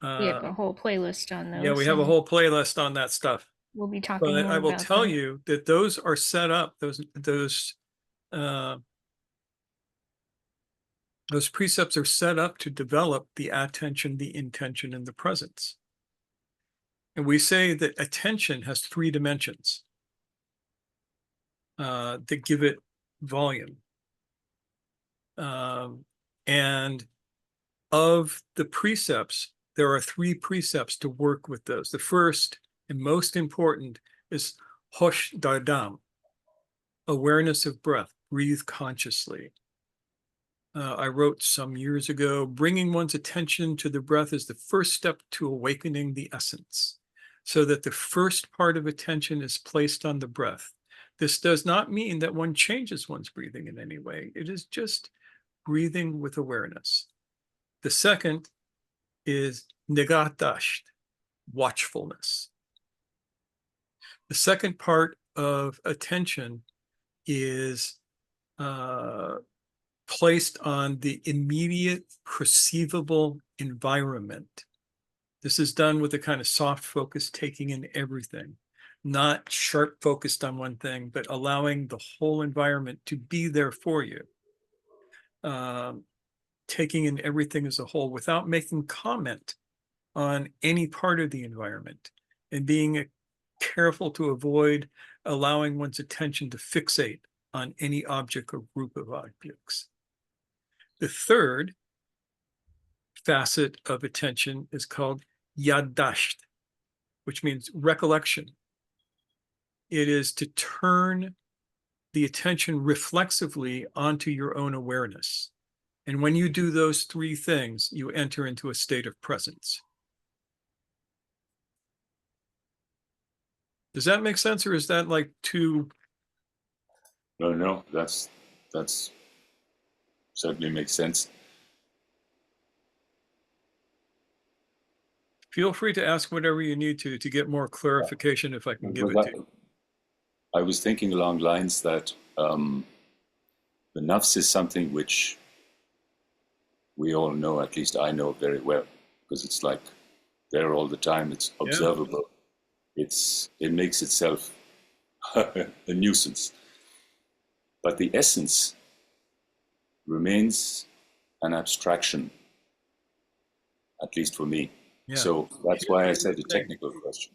We have a whole playlist on those. yeah, we have a whole playlist on that stuff. We'll be talking But more I will about tell that. you that those are set up, those precepts are set up to develop the attention, the intention, and the presence. And we say that attention has 3 dimensions that give it volume. And of the precepts, there are 3 precepts to work with those. The first and most important is hosh dardam, awareness of breath, breathe consciously. I wrote some years ago, bringing one's attention to the breath is the first step to awakening the essence, so that the first part of attention is placed on the breath. This does not mean that one changes one's breathing in any way. It is just breathing with awareness. The second is nigadasht, watchfulness. The second part of attention is placed on the immediate perceivable environment. This is done with a kind of soft focus, taking in everything, not sharp focused on one thing, but allowing the whole environment to be there for you. Taking in everything as a whole without making comment on any part of the environment, and being careful to avoid allowing one's attention to fixate on any object or group of objects. The third facet of attention is called yadasht, which means recollection. It is to turn the attention reflexively onto your own awareness. And when you do those 3 things, you enter into a state of presence. Does that make sense, or is that like too? No, that's certainly makes sense. Feel free to ask whatever you need to get more clarification if I can give it to you. I was thinking along lines that the nafs is something which we all know, at least I know very well, because it's like there all the time, it's observable. Yeah. It makes itself a nuisance. But the essence remains an abstraction, at least for me. Yeah. So that's why I said a technical question.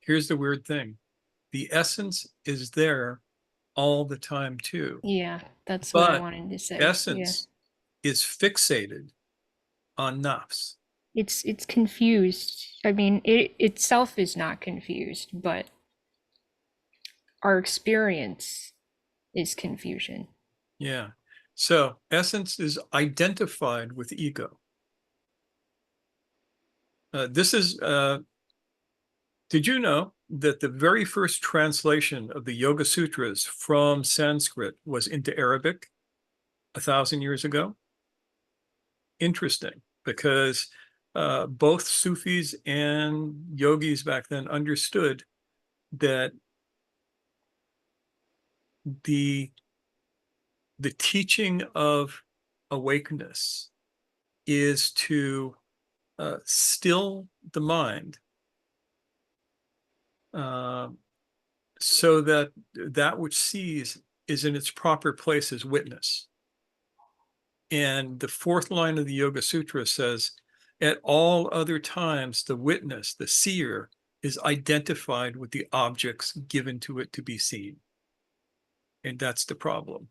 Here's the weird thing. The essence is there all the time too. Yeah, that's what I wanted to say. Essence is fixated on nafs. It's confused. I mean, it itself is not confused, but our experience is confusion. Yeah. So essence is identified with ego. This is, did you know that the very first translation of the Yoga Sutras from Sanskrit was into Arabic 1,000 years ago? Interesting, because both Sufis and yogis back then understood that the teaching of awakeness is to still the mind, so that that which sees is in its proper place as witness. And the fourth line of the Yoga Sutra says, at all other times, the witness, the seer, is identified with the objects given to it to be seen. And that's the problem.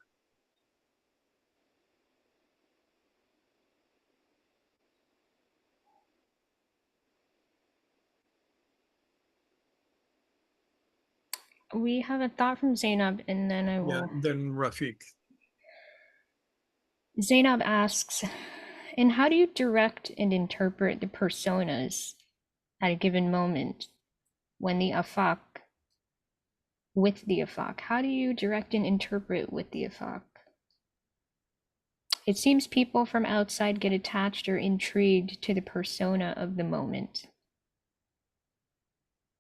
We have a thought from Zainab, and then I Yeah, will. then Rafiq. Zainab asks, and how do you direct and interpret the personas at a given moment when the afak, with the afak? How do you direct and interpret with the afak? It seems people from outside get attached or intrigued to the persona of the moment.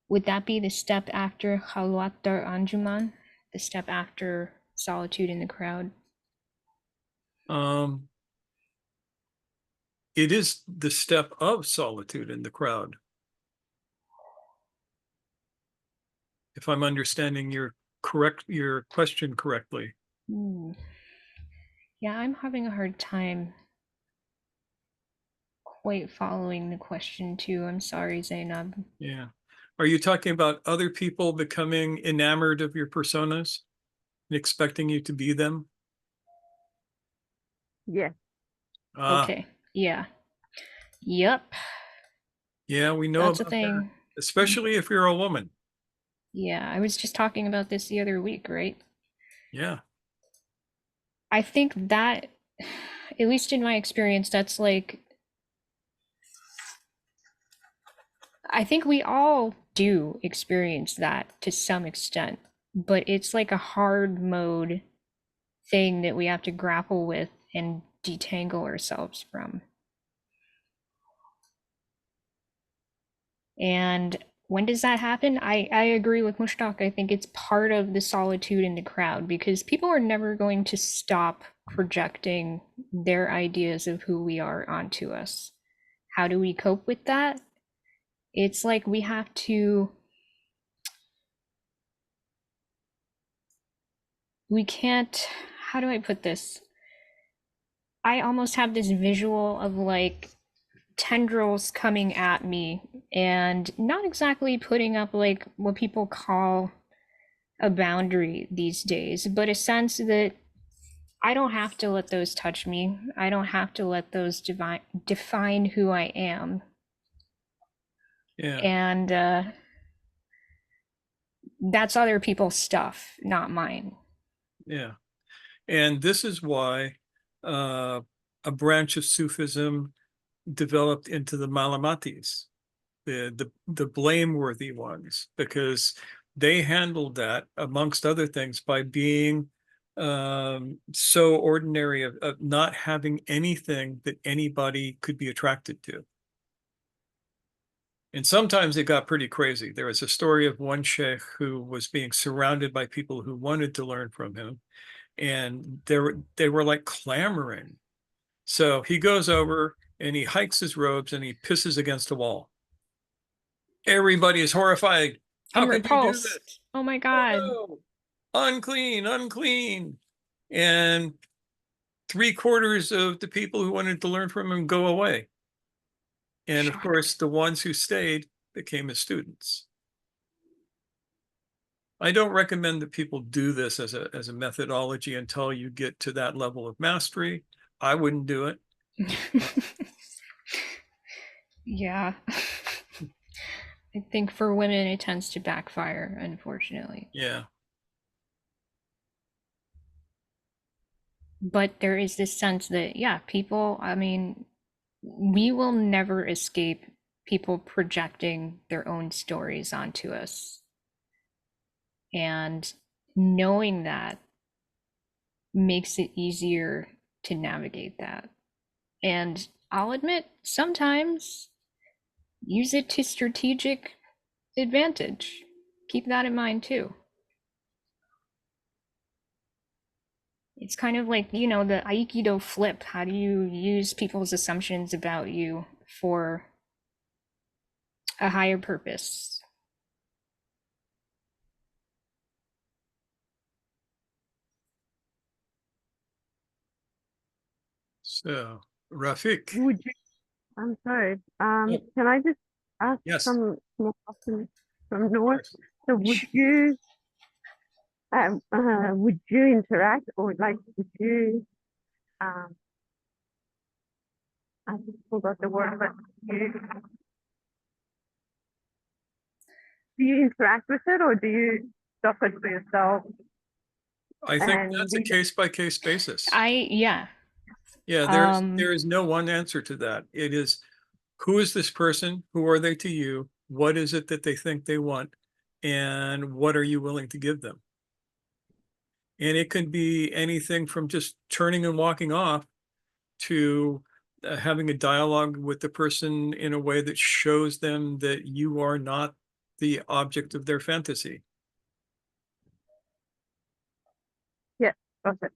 Would that be the step after Khalwat Dar Anjuman, the step after solitude in the crowd? It is the step of solitude in the crowd. If I'm understanding your question correctly. Yeah, I'm having a hard time quite following the question too. I'm sorry, Zainab. Yeah. Are you talking about other people becoming enamored of your personas and expecting you to be them? Yeah. Okay. Yeah. Yep. Yeah, we know That's a about that, thing. especially if you're a woman. Yeah, I was just talking about this the other week, right? Yeah. I think that, at least in my experience, that's like, I think we all do experience that to some extent, but it's like a hard mode thing that we have to grapple with and detangle ourselves from. And when does that happen? I agree with Mushtaq. I think it's part of the solitude in the crowd, because people are never going to stop projecting their ideas of who we are onto us. How do we cope with that? It's like we have to, we can't, how do I put this? I almost have this visual of like tendrils coming at me and not exactly putting up like what people call a boundary these days, but a sense that I don't have to let those touch me. I don't have to let those define who I am. Yeah. And that's other people's stuff, not mine. Yeah. And this is why a branch of Sufism developed into the Malamatis, the blameworthy ones, because they handled that, amongst other things, by being so ordinary of not having anything that anybody could be attracted to. And sometimes it got pretty crazy. There was a story of one sheikh who was being surrounded by people who wanted to learn from him, and they were like clamoring. So he goes over and he hikes his robes and he pisses against a wall. Everybody is horrified. How I'm could you do this? repulsed. Oh my God. Oh, no. Unclean, unclean. And 3/4 of the people who wanted to learn from him go away. And of course, the ones who stayed became his students. I don't recommend that people do this as a methodology until you get to that level of mastery. I wouldn't do it. Yeah. I think for women it tends to backfire, unfortunately. Yeah. But there is this sense that, yeah, people, I mean, we will never escape people projecting their own stories onto us. And knowing that makes it easier to navigate that. And I'll admit, sometimes use it to strategic advantage. Keep that in mind too. It's kind of like, you know, the Aikido flip. How do you use people's assumptions about you for a higher purpose? So, Rafik. Would you, I'm sorry. Yeah. Can I just ask Yes. some more questions from Noor? Yes. So would you interact, or like would you I just forgot the word, but do you interact with it, or do you stop it for yourself? I think And that's a case by case basis. Yeah. Yeah, there is no one answer to that. It is, who is this person? Who are they to you? What is it that they think they want? And what are you willing to give them? And it can be anything from just turning and walking off to having a dialogue with the person in a way that shows them that you are not the object of their fantasy. yeah, okay.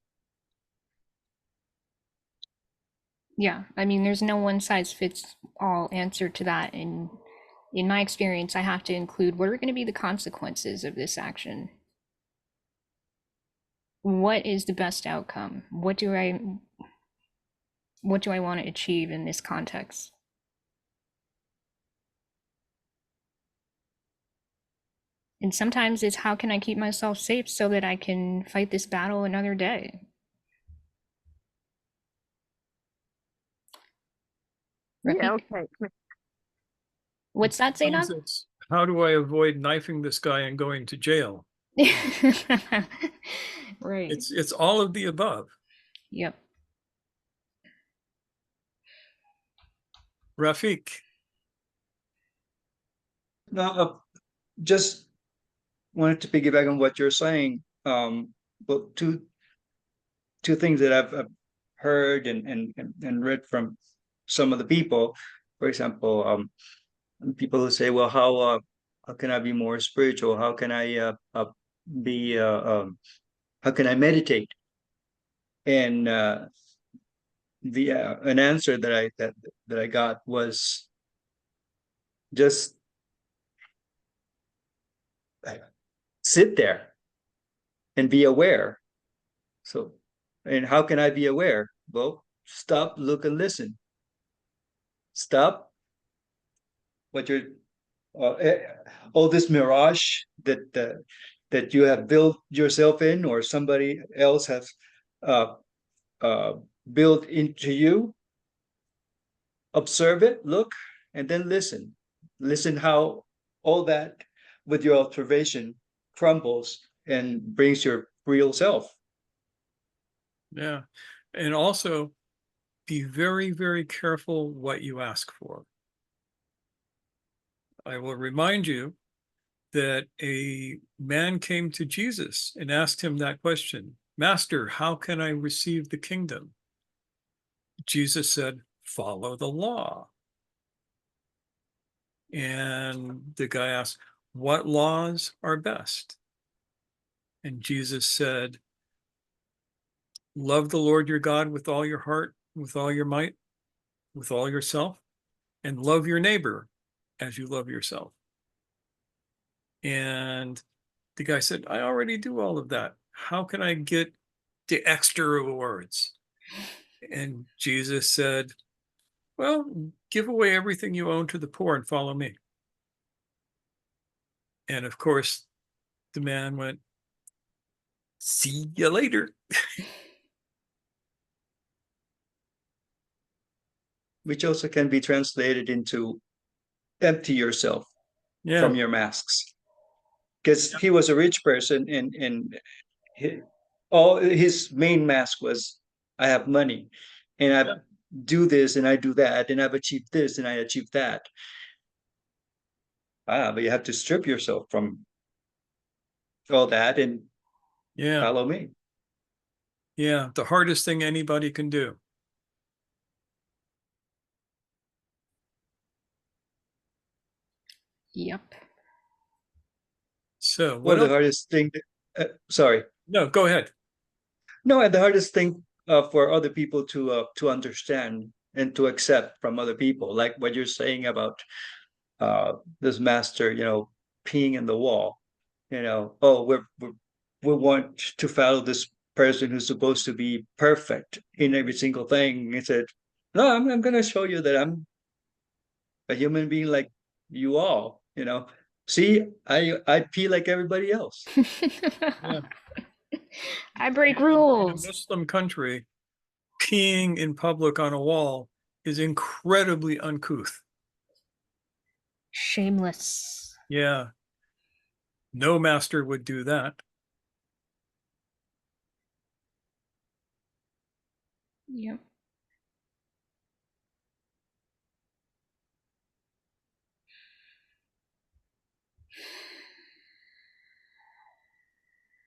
Yeah, I mean, there's no one size fits all answer to that. And in my experience, I have to include, what are going to be the consequences of this action? What is the best outcome? What do I want to achieve in this context? And sometimes it's, how can I keep myself safe so that I can fight this battle another day? Yeah, Rafik? okay. What's that, Zainab? It's, how do I avoid knifing this guy and going to jail? Right. It's all of the above. Yep. Rafik. Now, just wanted to piggyback on what you're saying. But two things that I've heard and read from some of the people. For example, people who say, "Well, how can I be more spiritual? How can I be how can I meditate?" And the an answer that I got was just sit there and be aware. So, and how can I be aware? Well, stop, look, and listen. Stop what you're all this mirage that you have built yourself in, or somebody else has uh, uh, built into you. Observe it, look, and then listen. Listen how all that with your observation crumbles and brings your real self. Yeah. And also be very, very careful what you ask for. I will remind you that a man came to Jesus and asked him that question, "Master, how can I receive the kingdom?" Jesus said, "Follow the law." And the guy asked, "What laws are best?" And Jesus said, "Love the Lord your God with all your heart, with all your might, with all yourself, and love your neighbor as you love yourself." And the guy said, "I already do all of that. How can I get the extra rewards?" And Jesus said, "Well, give away everything you own to the poor and follow me." And of course, the man went, "See you later." which also can be translated into empty yourself Yeah. from your masks. Because he was a rich person, and all his main mask was, I have money, and I do this and I do that, and I've achieved this and I achieved that. But you have to strip yourself from all that and Yeah. follow me. Yeah. The hardest thing anybody can do. Yep. So Well, what the else? hardest thing, sorry. No, go ahead. No, the hardest thing for other people to understand and to accept from other people, like what you're saying about this master, peeing in the wall. Oh, we want to follow this person who's supposed to be perfect in every single thing. He said, no, I'm going to show you that I'm a human being like you all. See, I pee like everybody else. Yeah. I break In a rules. Muslim country, peeing in public on a wall is incredibly uncouth. Shameless. Yeah. No master would do that. Yep.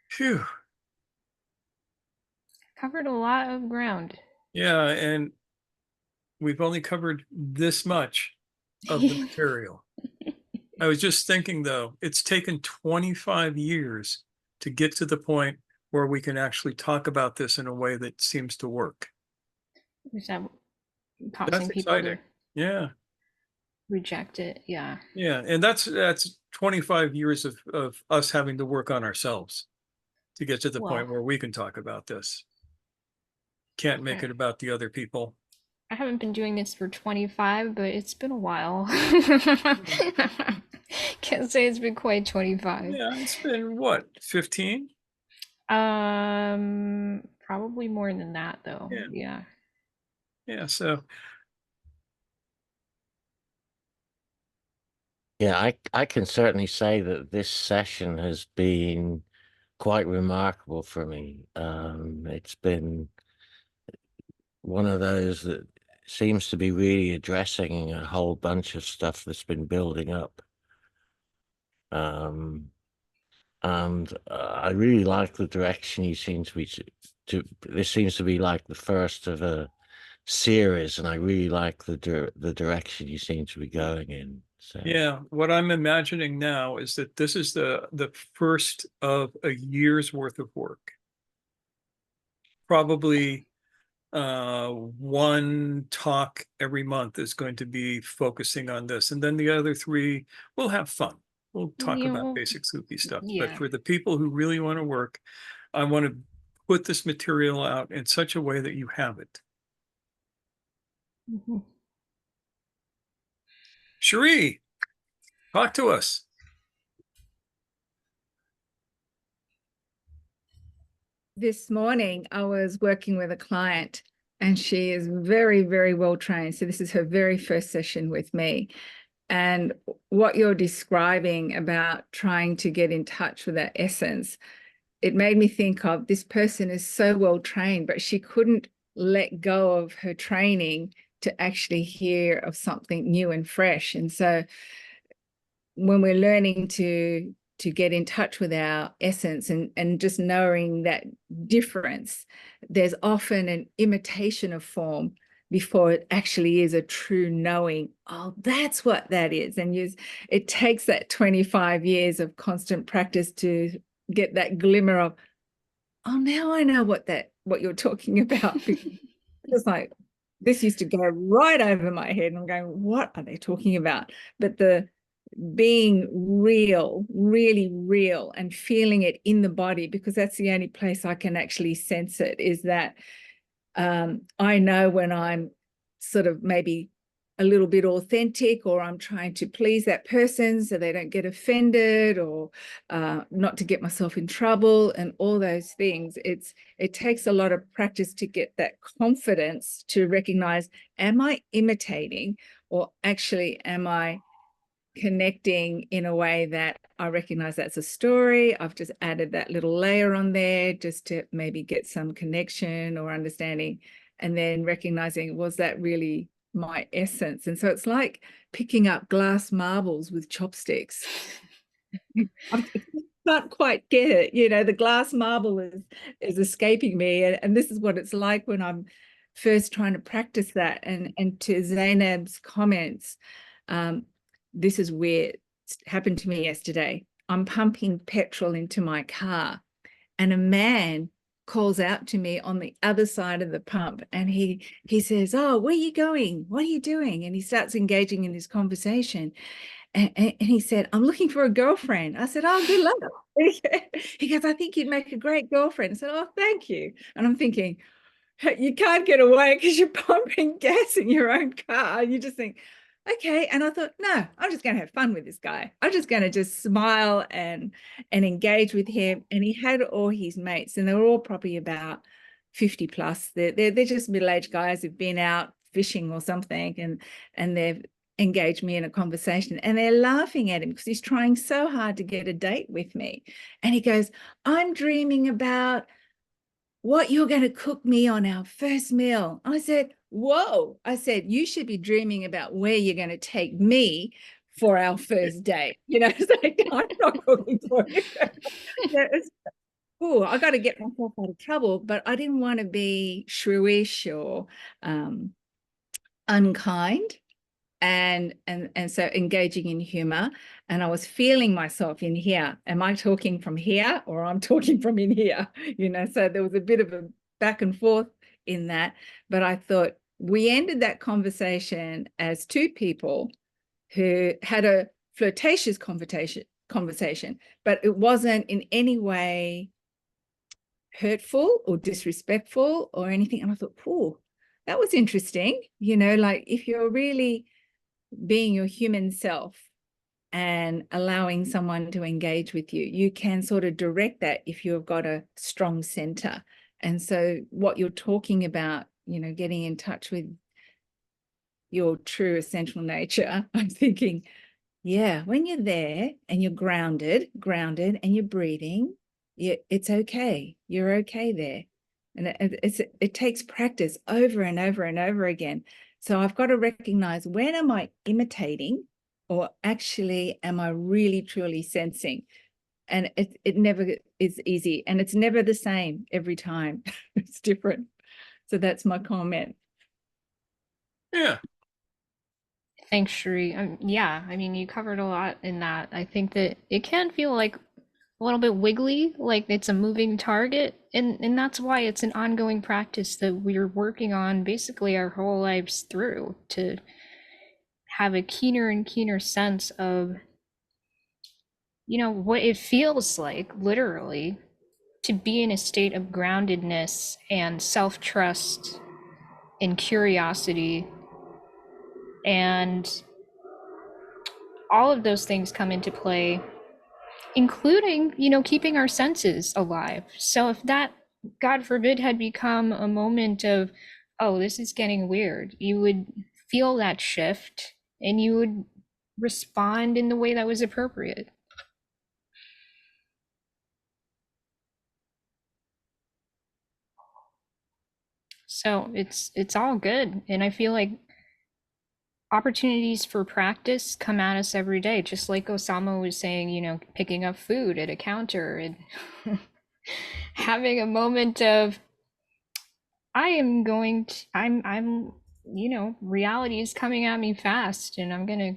Phew. Covered a lot of ground. Yeah, and we've only covered this much of the material. I was just thinking, though, it's taken 25 years to get to the point where we can actually talk about this in a way that seems to work. Is that That's causing people exciting. to Yeah. reject it? Yeah. Yeah. And that's 25 years of us having to work on ourselves to get to the Well, point where we can talk about this. Can't make okay. it about the other people. I haven't been doing this for 25, but it's been a while. Can't say it's been quite 25. Yeah, it's been what, 15? Probably more than that though. Yeah. Yeah. Yeah, so Yeah, I can certainly say that this session has been quite remarkable for me. It's been one of those that seems to be really addressing a whole bunch of stuff that's been building up. And I really like the direction you seem to be this seems to be like the first of a series, and I really like the direction you seem to be going in. So yeah, what I'm imagining now is that this is the first of a year's worth of work. Probably one talk every month is going to be focusing on this, and then the other 3 will have fun. We'll talk Yeah, about well, basic Sufi stuff. But yeah. for the people who really want to work, I want to put this material out in such a way that you have it. Mhm. Cherie, talk to us. This morning, I was working with a client and she is very, very well trained. So this is her very first session with me. And what you're describing about trying to get in touch with that essence, it made me think of this person is so well trained, but she couldn't let go of her training to actually hear of something new and fresh. And so when we're learning to get in touch with our essence and just knowing that difference, there's often an imitation of form before it actually is a true knowing. Oh, that's what that is. And it takes that 25 years of constant practice to get that glimmer of, oh, now I know what you're talking about. It's like, this used to go right over my head and I'm going, what are they talking about? But the being real, really real, and feeling it in the body, because that's the only place I can actually sense it, is that I know when I'm sort of maybe a little bit authentic, or I'm trying to please that person so they don't get offended, or not to get myself in trouble, and all those things. It takes a lot of practice to get that confidence to recognize, am I imitating, or actually am I connecting in a way that I recognize that's a story. I've just added that little layer on there just to maybe get some connection or understanding, and then recognizing, was that really my essence? And so it's like picking up glass marbles with chopsticks. I can't quite get it. You know, the glass marble is escaping me. And this is what it's like when I'm first trying to practice that. And to Zainab's comments, this is weird. It happened to me yesterday. I'm pumping petrol into my car, and a man calls out to me on the other side of the pump, and he says, "Oh, where are you going? What are you doing?" And he starts engaging in this conversation. And he said, "I'm looking for a girlfriend." I said, "Oh, good luck." He goes, "I think you'd make a great girlfriend." I said, "Oh, thank you." And I'm thinking, you can't get away because you're pumping gas in your own car. You just think, okay. And I thought, no, I'm just going to have fun with this guy. I'm just going to just smile and engage with him. And he had all his mates, and they were all probably about 50 plus. They're just middle-aged guys who've been out fishing or something, and they've engaged me in a conversation, and they're laughing at him because he's trying so hard to get a date with me. And he goes, "I'm dreaming about what you're going to cook me on our first meal." I said, "Whoa." I said, "You should be dreaming about where you're going to take me for our first date." You know, it's like, I'm not cooking for you. Oh, I got to get myself out of trouble, but I didn't want to be shrewish or unkind. And so engaging in humor, and I was feeling myself in here. Am I talking from here, or I'm talking from in here? You know, so there was a bit of a back and forth in that. But I thought we ended that conversation as two people who had a flirtatious conversation, but it wasn't in any way hurtful or disrespectful or anything. And I thought, oh, that was interesting. You know, like if you're really being your human self and allowing someone to engage with you, you can sort of direct that if you've got a strong center. And so what you're talking about, you know, getting in touch with your true essential nature, I'm thinking, yeah, when you're there and you're grounded and you're breathing, it's okay. You're okay there. And it takes practice over and over and over again. So I've got to recognize, when am I imitating, or actually am I really truly sensing? And it never is easy, and it's never the same every time. It's different. So that's my comment. Yeah. Thanks, Shri. Yeah, I mean, you covered a lot in that. I think that it can feel like a little bit wiggly, like it's a moving target, and that's why it's an ongoing practice that we're working on basically our whole lives through, to have a keener and keener sense of, you know, what it feels like literally to be in a state of groundedness and self-trust and curiosity, and all of those things come into play, including, you know, keeping our senses alive. So if that, God forbid, had become a moment of, oh, this is getting weird, you would feel that shift and you would respond in the way that was appropriate. So it's all good. And I feel like opportunities for practice come at us every day, just like Osama was saying, you know, picking up food at a counter and having a moment of, I'm you know, reality is coming at me fast, and I'm gonna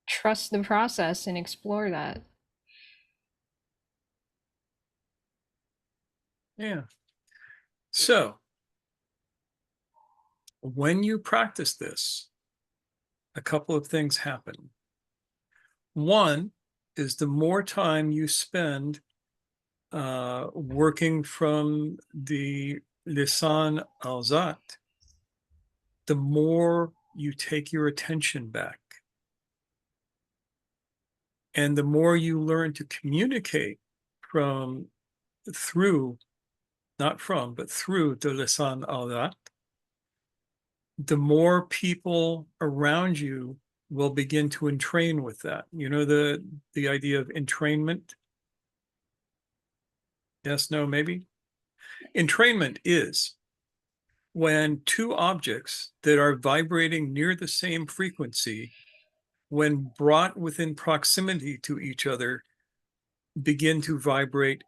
trust the process and explore that. Yeah. So when you practice this, a couple of things happen. One is, the more time you spend working from the Lisan al Dhat, the more you take your attention back. And the more you learn to communicate through the Lisan al Dhat, the more people around you will begin to entrain with that. You know, the idea of entrainment? Yes, no, maybe? Entrainment is when two objects that are vibrating near the same frequency, when brought within proximity to each other, begin to vibrate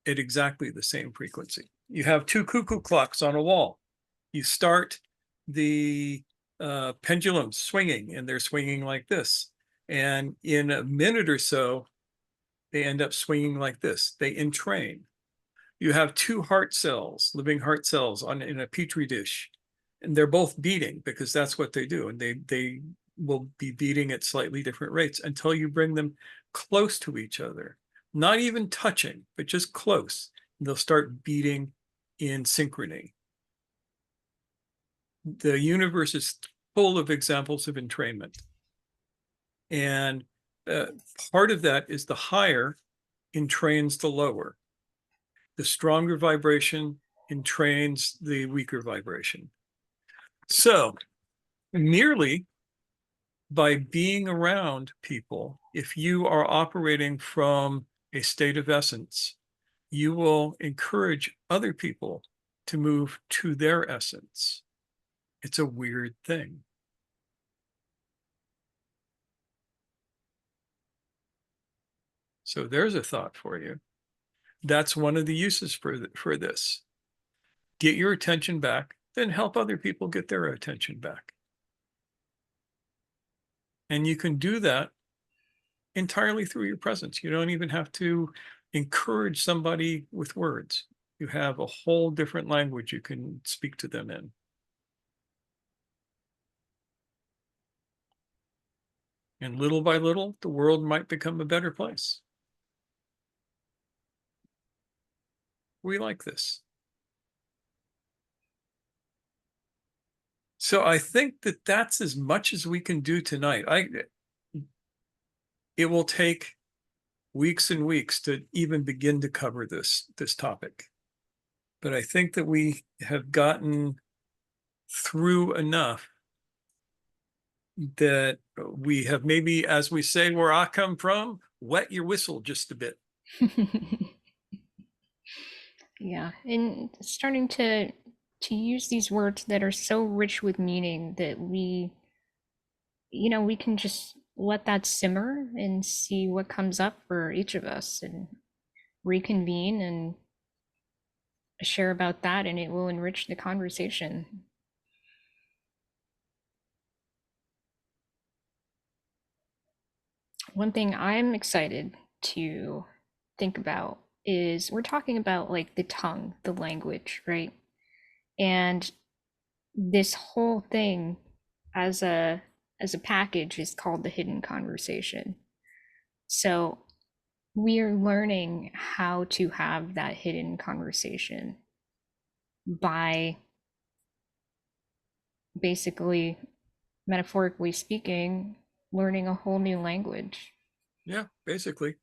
at exactly the same frequency. You have two cuckoo clocks on a wall. You start the pendulums swinging, and they're swinging like this. And in a minute or so, they end up swinging like this. They entrain. You have two heart cells, living heart cells in a petri dish, and they're both beating because that's what they do. And they will be beating at slightly different rates until you bring them close to each other, not even touching, but just close. They'll start beating in synchrony. The universe is full of examples of entrainment. And part of that is the higher entrains the lower. The stronger vibration entrains the weaker vibration. So merely by being around people, if you are operating from a state of essence, you will encourage other people to move to their essence. It's a weird thing. So there's a thought for you. That's one of the uses for this. Get your attention back, then help other people get their attention back. And you can do that entirely through your presence. You don't even have to encourage somebody with words. You have a whole different language you can speak to them in. And little by little, the world might become a better place. We like this. So I think that that's as much as we can do tonight. It will take weeks and weeks to even begin to cover this topic. But I think that we have gotten through enough that we have maybe, as we say where I come from, wet your whistle just a bit. Yeah, and starting to use these words that are so rich with meaning that we can just let that simmer and see what comes up for each of us and reconvene and share about that, and it will enrich the conversation. One thing I'm excited to think about is we're talking about like the tongue, the language, right? And this whole thing as a package is called the hidden conversation. So we are learning how to have that hidden conversation by basically, metaphorically speaking, learning a whole new language. Yeah, basically.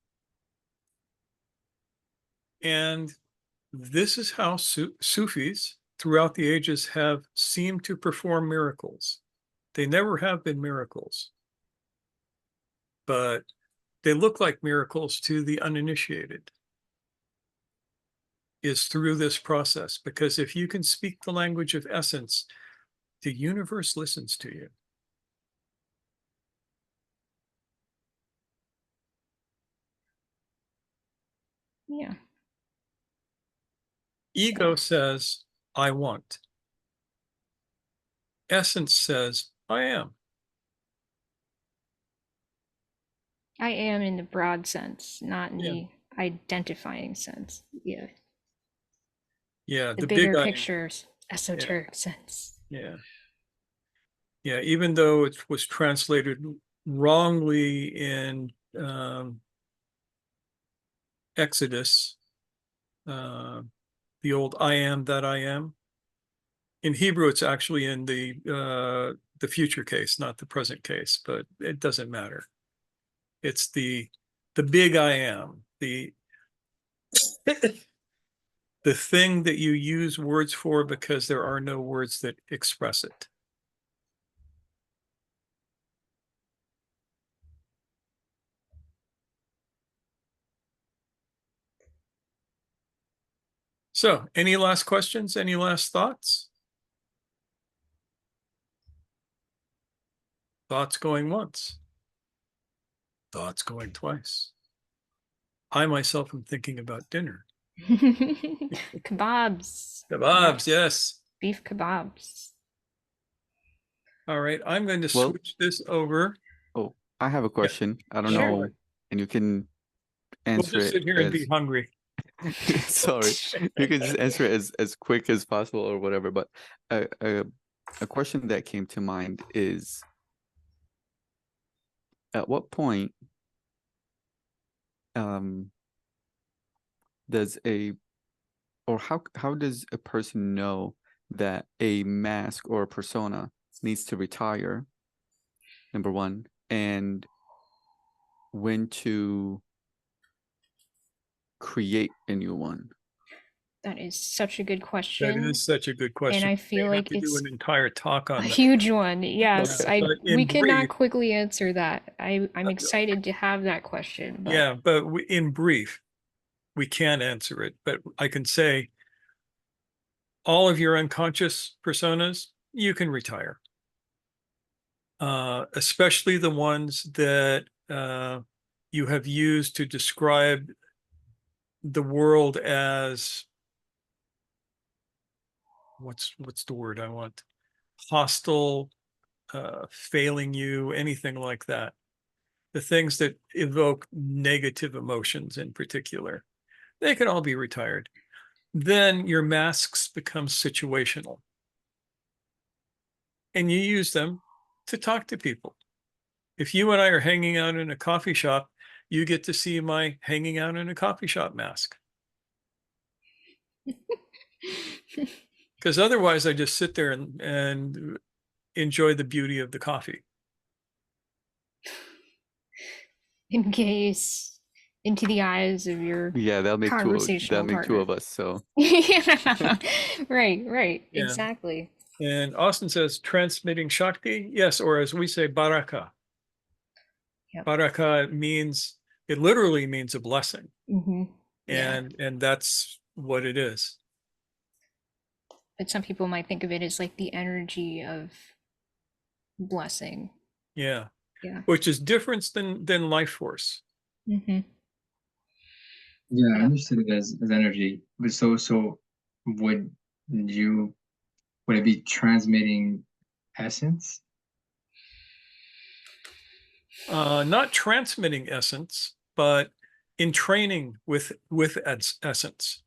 And this is how Sufis throughout the ages have seemed to perform miracles. They never have been miracles, but they look like miracles to the uninitiated, is through this process. Because if you can speak the language of essence, the universe listens to you. Yeah. Ego says, I want. Essence says, I am. I am in the broad sense, not in Yeah. the identifying sense. Yeah. Yeah, The the bigger big picture, esoteric sense. Yeah. Yeah, even though it was translated wrongly in Exodus, the old I am that I am. In Hebrew, it's actually in the the future case, not the present case, but it doesn't matter. It's the big I am, the thing that you use words for because there are no words that express it. So, any last questions? Any last thoughts? Thoughts going once. Thoughts going twice. I myself am thinking about dinner. Kebabs. Kebabs, yes. Beef kebabs. All right, I'm going to Well- switch this over. Oh, I have a question. I don't Sure. know, and you can We'll answer just it sit here and be as hungry. sorry. You can just answer it as quick as possible or whatever. But a question that came to mind is, at what point does how does a person know that a mask or a persona needs to retire, number one, and when to create a new one? That is such a good That question. is such a good question. And I We feel may have like to do it's an entire talk a on that. huge one. Yes, But in we cannot brief- quickly answer that. I'm excited to have that question. But Yeah, but in brief, we can't answer it, but I can say all of your unconscious personas, you can retire. Especially the ones that you have used to describe the world as, what's the word I want? Hostile, failing you, anything like that. The things that evoke negative emotions in particular, they can all be retired. Then your masks become situational. And you use them to talk to people. If you and I are hanging out in a coffee shop, you get to see my hanging out in a coffee shop mask. Because otherwise I just sit there and enjoy the beauty of the coffee. and gaze into the eyes of your Yeah, that'll make conversational two of partner. us. So Yeah. Right. Yeah. Exactly. And Austin says transmitting Shakti, yes, or as we say, baraka. Yep. Baraka means, it literally means a blessing. Mm-hmm. Yeah. And that's what it is. But some people might think of it as like the energy of blessing. Yeah. Yeah. Which is different than life force. Mm-hmm. Yeah, I Yeah. understood it as energy. But so would would it be transmitting essence? Not transmitting essence, but entraining with essence.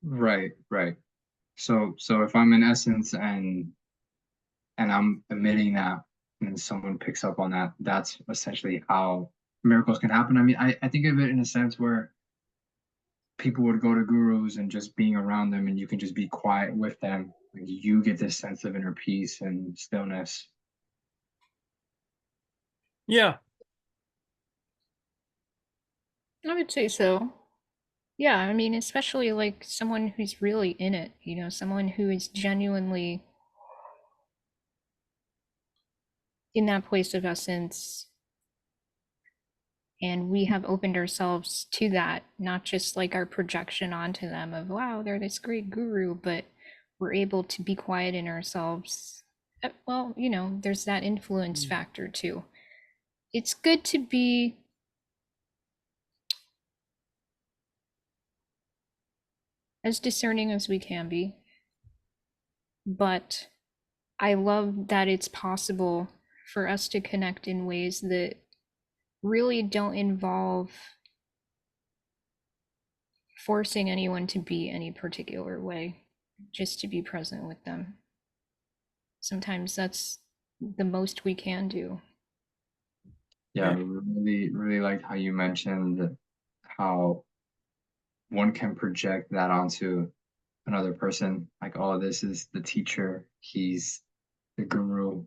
Right. So if I'm in essence and I'm emitting that and someone picks up on that, that's essentially how miracles can happen. I mean, I think of it in a sense where people would go to gurus and just being around them and you can just be quiet with them. Like you get this sense of inner peace and stillness. Yeah. I would say so. Yeah, I mean, especially like someone who's really in it, someone who is genuinely in that place of essence. And we have opened ourselves to that, not just like our projection onto them of, wow, they're this great guru, but we're able to be quiet in ourselves. Well, there's that influence factor too. It's good to be as discerning as we can be, but I love that it's possible for us to connect in ways that really don't involve forcing anyone to be any particular way, just to be present with them. Sometimes that's the most we can do. Yeah, I really liked how you mentioned how one can project that onto another person. Like, oh, this is the teacher, he's the guru,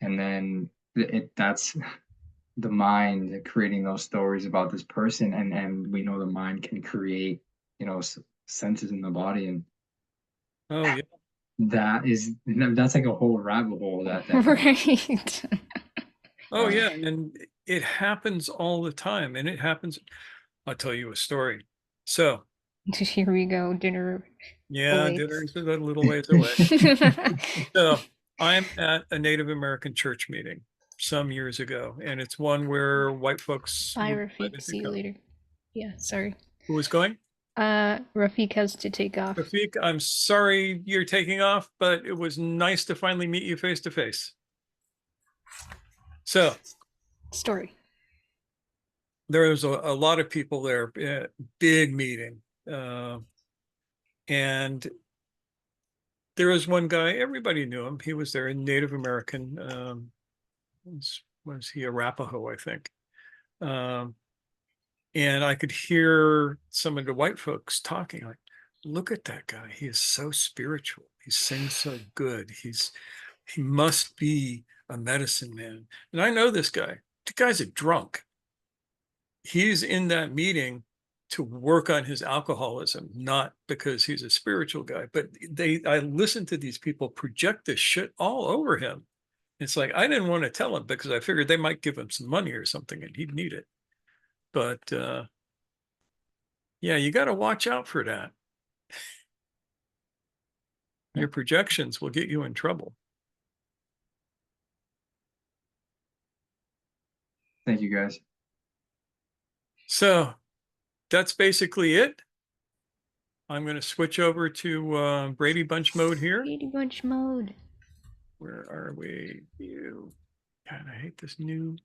and then that's the mind creating those stories about this person, and we know the mind can create, you know, senses in the body, and Oh yeah. that's like a whole rabbit hole that Right. Oh yeah, and it happens all the time, and it happens. I'll tell you a story. So Here we go. Dinner yeah, awaits. dinner is a little ways away. So I'm at a Native American church meeting some years ago, and it's one where white folks Bye, were Rafiq. invited to See you come. later. Yeah, sorry. Who was going? Rafiq has to take off. Rafiq, I'm sorry you're taking off, but it was nice to finally meet you face to face. So Story. there was a lot of people there, big meeting. And there was one guy, everybody knew him. He was there, a Native American. Was he Arapaho, I think? And I could hear some of the white folks talking like, look at that guy. He is so spiritual. He sings so good. He must be a medicine man. And I know this guy. The guy's a drunk. He's in that meeting to work on his alcoholism, not because he's a spiritual guy. But I listened to these people project this shit all over him. It's like, I didn't want to tell him because I figured they might give him some money or something and he'd need it. But yeah, you got to watch out for that. Your projections will get you in trouble. Thank you, guys. So that's basically it. I'm going to switch over to Brady Bunch mode here. Brady Bunch mode. Where are we? You. God, I hate this new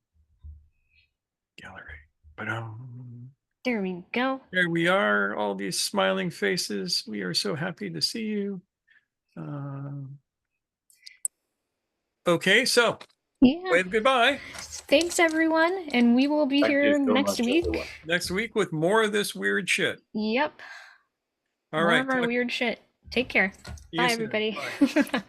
gallery. But there we go. There we are. All these smiling faces. We are so happy to see you. Okay, so yeah. Wave goodbye. Thanks, everyone, and we will be here next week. Everyone. Next week with more of this weird shit. Yep. All More right. of our weird shit. Take care. Bye, everybody. Bye.